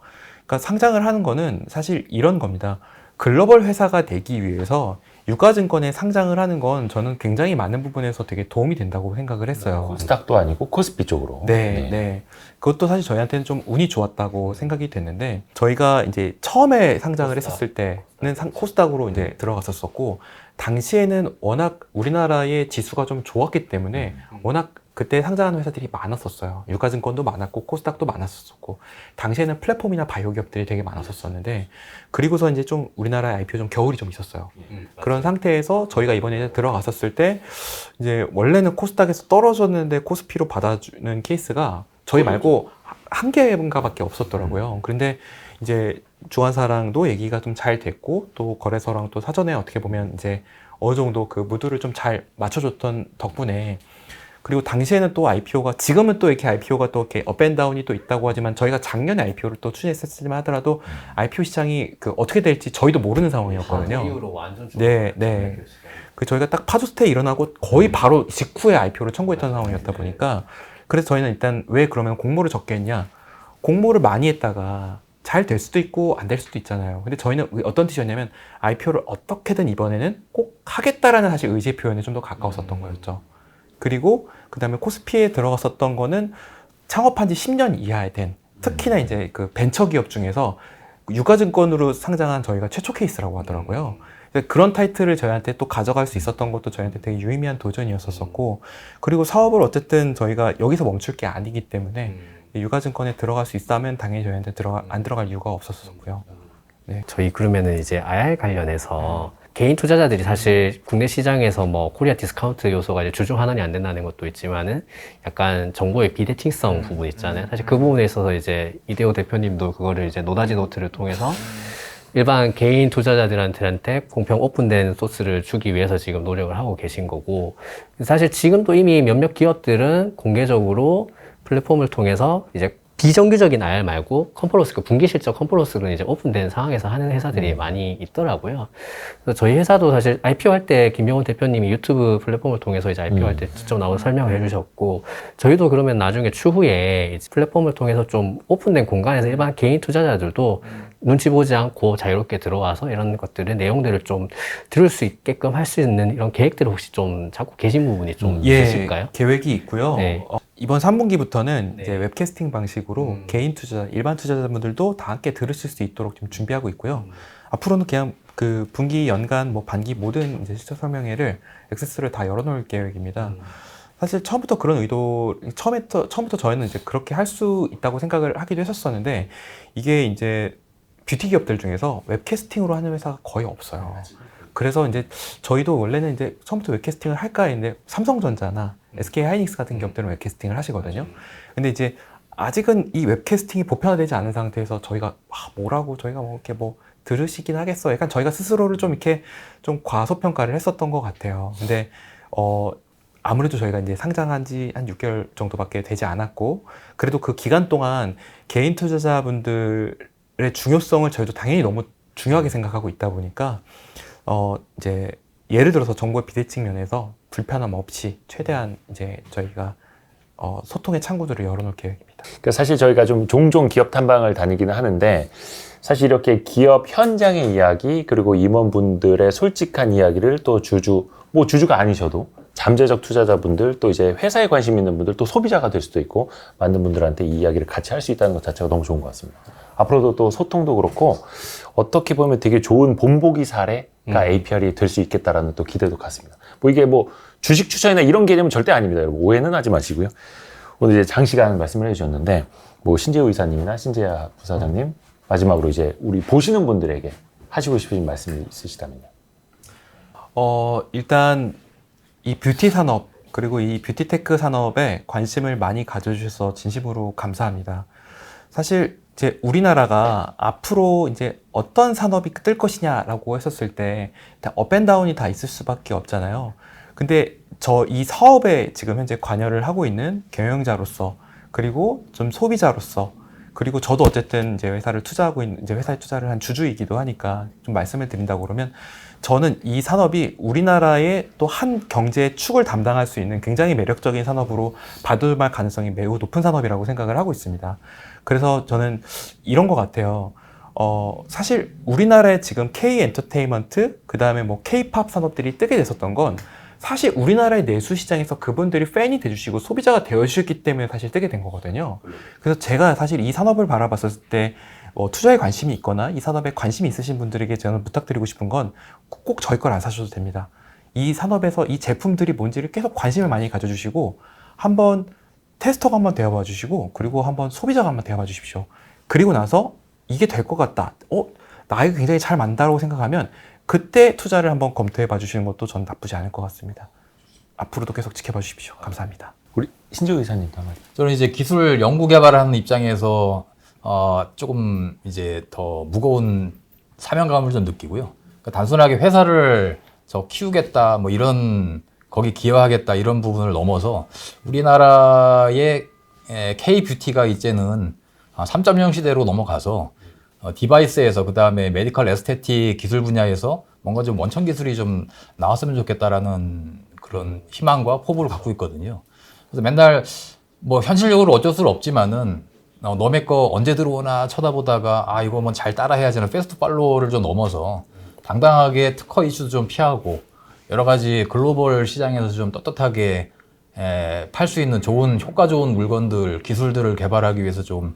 그러니까 상장을 하는 거는 사실 이런 겁니다. 글로벌 회사가 되기 위해서 유가증권에 상장을 하는 건 저는 굉장히 많은 부분에서 되게 도움이 된다고 생각을 했어요. 코스닥도 아니고 코스피 쪽으로. 네. 그것도 사실 저희한테는 좀 운이 좋았다고 생각이 됐는데, 저희가 이제 처음에 상장을 했었을 때는 코스닥으로 이제 들어갔었고, 당시에는 워낙 우리나라의 지수가 좀 좋았기 때문에 워낙 그때 상장하는 회사들이 많았었어요. 유가증권도 많았고 코스닥도 많았었고, 당시에는 플랫폼이나 바이오 기업들이 되게 많았었는데, 그리고서 이제 좀 우리나라의 IPO 좀 겨울이 좀 있었어요. 그런 상태에서 저희가 이번에 들어갔었을 때 이제 원래는 코스닥에서 떨어졌는데 코스피로 받아주는 케이스가 저희 말고 한 개인가밖에 없었더라고요. 그런데 이제 주관사랑도 얘기가 좀 잘 됐고, 또 거래소랑 또 사전에 어떻게 보면 이제 어느 정도 그 무드를 좀 잘 맞춰줬던 덕분에, 그리고 당시에는 또 IPO가, 지금은 또 이렇게 IPO가 또 이렇게 업앤다운이 또 있다고 하지만, 저희가 작년에 IPO를 또 추진했었지만 하더라도 IPO 시장이 그 어떻게 될지 저희도 모르는 상황이었거든요. 이후로 완전 네. 그 저희가 딱 파주스테이 일어나고 거의 바로 직후에 IPO를 청구했던 상황이었다 보니까, 그래서 저희는 일단 왜 그러면 공모를 적게 했냐, 공모를 많이 했다가 잘 될 수도 있고 안 될 수도 있잖아요. 근데 저희는 어떤 뜻이었냐면, IPO를 어떻게든 이번에는 꼭 하겠다라는 사실 의지의 표현에 좀 더 가까웠었던 거였죠. 그리고 그 다음에 코스피에 들어갔었던 거는 창업한 지 10년 이하에 된, 특히나 이제 그 벤처기업 중에서 유가증권으로 상장한 저희가 최초 케이스라고 하더라고요. 그런 타이틀을 저희한테 또 가져갈 수 있었던 것도 저희한테 되게 유의미한 도전이었었고, 그리고 사업을 어쨌든 저희가 여기서 멈출 게 아니기 때문에 유가증권에 들어갈 수 있다면 당연히 저희한테 안 들어갈 이유가 없었었고요. 네. 저희 그러면은 이제 IR 관련해서 개인 투자자들이 사실 국내 시장에서 뭐 코리아 디스카운트 요소가 이제 주중 환원이 안 된다는 것도 있지만은 약간 정보의 비대칭성 부분 있잖아요. 사실 그 부분에 있어서 이제 이대호 대표님도 그거를 이제 노다지 노트를 통해서 일반 개인 투자자들한테 공평 오픈된 소스를 주기 위해서 지금 노력을 하고 계신 거고, 사실 지금도 이미 몇몇 기업들은 공개적으로 플랫폼을 통해서 이제 비정규적인 IR 말고 컴플러스, 그 분기 실적 컴플러스는 이제 오픈된 상황에서 하는 회사들이 많이 있더라고요. 그래서 저희 회사도 사실 IPO 할 때 김병훈 대표님이 유튜브 플랫폼을 통해서 이제 IPO 할 때 직접 나와서 설명을 해주셨고, 저희도 그러면 나중에 추후에 이제 플랫폼을 통해서 좀 오픈된 공간에서 일반 개인 투자자들도 눈치 보지 않고 자유롭게 들어와서 이런 것들의 내용들을 좀 들을 수 있게끔 할 수 있는 이런 계획들을 혹시 좀 잡고 계신 부분이 좀 있으실까요? 계획이 있고요. 네. 이번 3분기부터는 네. 이제 웹캐스팅 방식으로 개인 투자자, 일반 투자자분들도 다 함께 들으실 수 있도록 지금 준비하고 있고요. 앞으로는 그냥 그 분기, 연간, 뭐 반기 모든 이제 실적 설명회를 액세스를 다 열어놓을 계획입니다. 사실 처음부터 그런 처음부터 저희는 이제 그렇게 할 수 있다고 생각을 하기도 했었었는데, 이게 이제 뷰티 기업들 중에서 웹캐스팅으로 하는 회사가 거의 없어요. 그래서 이제 저희도 원래는 이제 처음부터 웹캐스팅을 할까 했는데, 삼성전자나 SK 하이닉스 같은 기업들은 웹캐스팅을 하시거든요. 근데 이제 아직은 이 웹캐스팅이 보편화되지 않은 상태에서 저희가 뭐라고 저희가 뭐 이렇게 뭐 들으시긴 하겠어, 약간 저희가 스스로를 좀 이렇게 좀 과소평가를 했었던 것 같아요. 근데 아무래도 저희가 이제 상장한 지 한 6개월 정도밖에 되지 않았고, 그래도 그 기간 동안 개인 투자자분들의 중요성을 저희도 당연히 너무 중요하게 생각하고 있다 보니까 이제 예를 들어서 정보의 비대칭 면에서 불편함 없이 최대한 이제 저희가 소통의 창구들을 열어놓을 계획입니다. 그러니까 사실 저희가 좀 종종 기업 탐방을 다니기는 하는데, 사실 이렇게 기업 현장의 이야기, 그리고 임원분들의 솔직한 이야기를 또 주주가 아니셔도 잠재적 투자자분들, 또 이제 회사에 관심 있는 분들, 또 소비자가 될 수도 있고, 많은 분들한테 이 이야기를 같이 할 수 있다는 것 자체가 너무 좋은 것 같습니다. 앞으로도 또 소통도 그렇고, 어떻게 보면 되게 좋은 본보기 사례가 APR이 될 수 있겠다라는 또 기대도 갖습니다. 뭐 이게 뭐 주식 추천이나 이런 개념은 절대 아닙니다. 여러분 오해는 하지 마시고요. 오늘 이제 장시간 말씀을 해주셨는데, 뭐 신재호 이사님이나 신재하 부사장님, 마지막으로 이제 우리 보시는 분들에게 하시고 싶으신 말씀이 있으시다면요. 일단 이 뷰티 산업, 그리고 이 뷰티테크 산업에 관심을 많이 가져주셔서 진심으로 감사합니다. 사실 이제 우리나라가 앞으로 이제 어떤 산업이 뜰 것이냐라고 했었을 때 업앤다운이 다 있을 수밖에 없잖아요. 근데 이 사업에 지금 현재 관여를 하고 있는 경영자로서, 그리고 좀 소비자로서, 그리고 저도 어쨌든 이제 회사를 투자하고 있는, 이제 회사에 투자를 한 주주이기도 하니까 좀 말씀을 드린다고 그러면 저는 이 산업이 우리나라의 또 한 경제의 축을 담당할 수 있는 굉장히 매력적인 산업으로 바둑할 가능성이 매우 높은 산업이라고 생각을 하고 있습니다. 그래서 저는 이런 것 같아요. 사실 우리나라에 지금 K 엔터테인먼트, 그 다음에 뭐 K-팝 산업들이 뜨게 됐었던 건 사실 우리나라의 내수 시장에서 그분들이 팬이 돼주시고 소비자가 되어주셨기 때문에 사실 뜨게 된 거거든요. 그래서 제가 사실 이 산업을 바라봤을 때 투자에 관심이 있거나 이 산업에 관심이 있으신 분들에게 저는 부탁드리고 싶은 건 꼭 저희 걸 안 사셔도 됩니다. 이 산업에서 이 제품들이 뭔지를 계속 관심을 많이 가져주시고 한번 테스터가 한번 되어봐 주시고 그리고 한번 소비자가 한번 되어봐 주십시오. 그리고 나서 이게 될 것 같다. 나에게 굉장히 잘 맞다고 생각하면 그때 투자를 한번 검토해 봐 주시는 것도 전 나쁘지 않을 것 같습니다. 앞으로도 계속 지켜봐 주십시오. 감사합니다. 우리 신조 이사님도 한번. 저는 이제 기술 연구 개발하는 입장에서 조금 이제 더 무거운 사명감을 좀 느끼고요. 그러니까 단순하게 회사를 키우겠다 뭐 이런 거기 기여하겠다 이런 부분을 넘어서 우리나라의 K-뷰티가 이제는 3.0 시대로 넘어가서 디바이스에서 그 다음에 메디컬 에스테틱 기술 분야에서 뭔가 좀 원천 기술이 좀 나왔으면 좋겠다라는 그런 희망과 포부를 갖고 있거든요. 그래서 맨날 뭐 현실적으로 어쩔 수 없지만은 너네 거 언제 들어오나 쳐다보다가 이거 뭐 잘 따라해야지 하는 패스트 팔로우를 좀 넘어서 당당하게 특허 이슈도 좀 피하고 여러 가지 글로벌 시장에서 좀 떳떳하게 팔 수 있는 좋은 효과 좋은 물건들 기술들을 개발하기 위해서 좀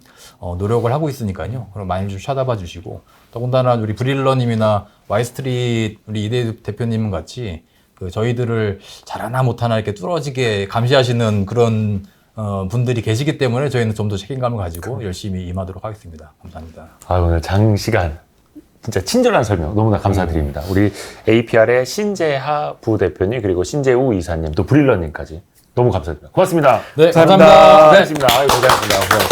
노력을 하고 있으니까요. 그럼 많이 좀 찾아봐 주시고 더군다나 우리 브릴러님이나 와이스트리트 우리 이대 대표님은 같이 저희들을 잘하나 못하나 이렇게 뚫어지게 감시하시는 그런 분들이 계시기 때문에 저희는 좀 더 책임감을 가지고 열심히 임하도록 하겠습니다. 감사합니다. 오늘 장시간 진짜 친절한 설명 너무나 감사드립니다. 우리 APR의 신재하 부대표님 그리고 신재우 이사님 또 브릴러님까지 너무 감사드립니다. 고맙습니다. 네, 감사합니다. 고맙습니다. 고생하셨습니다.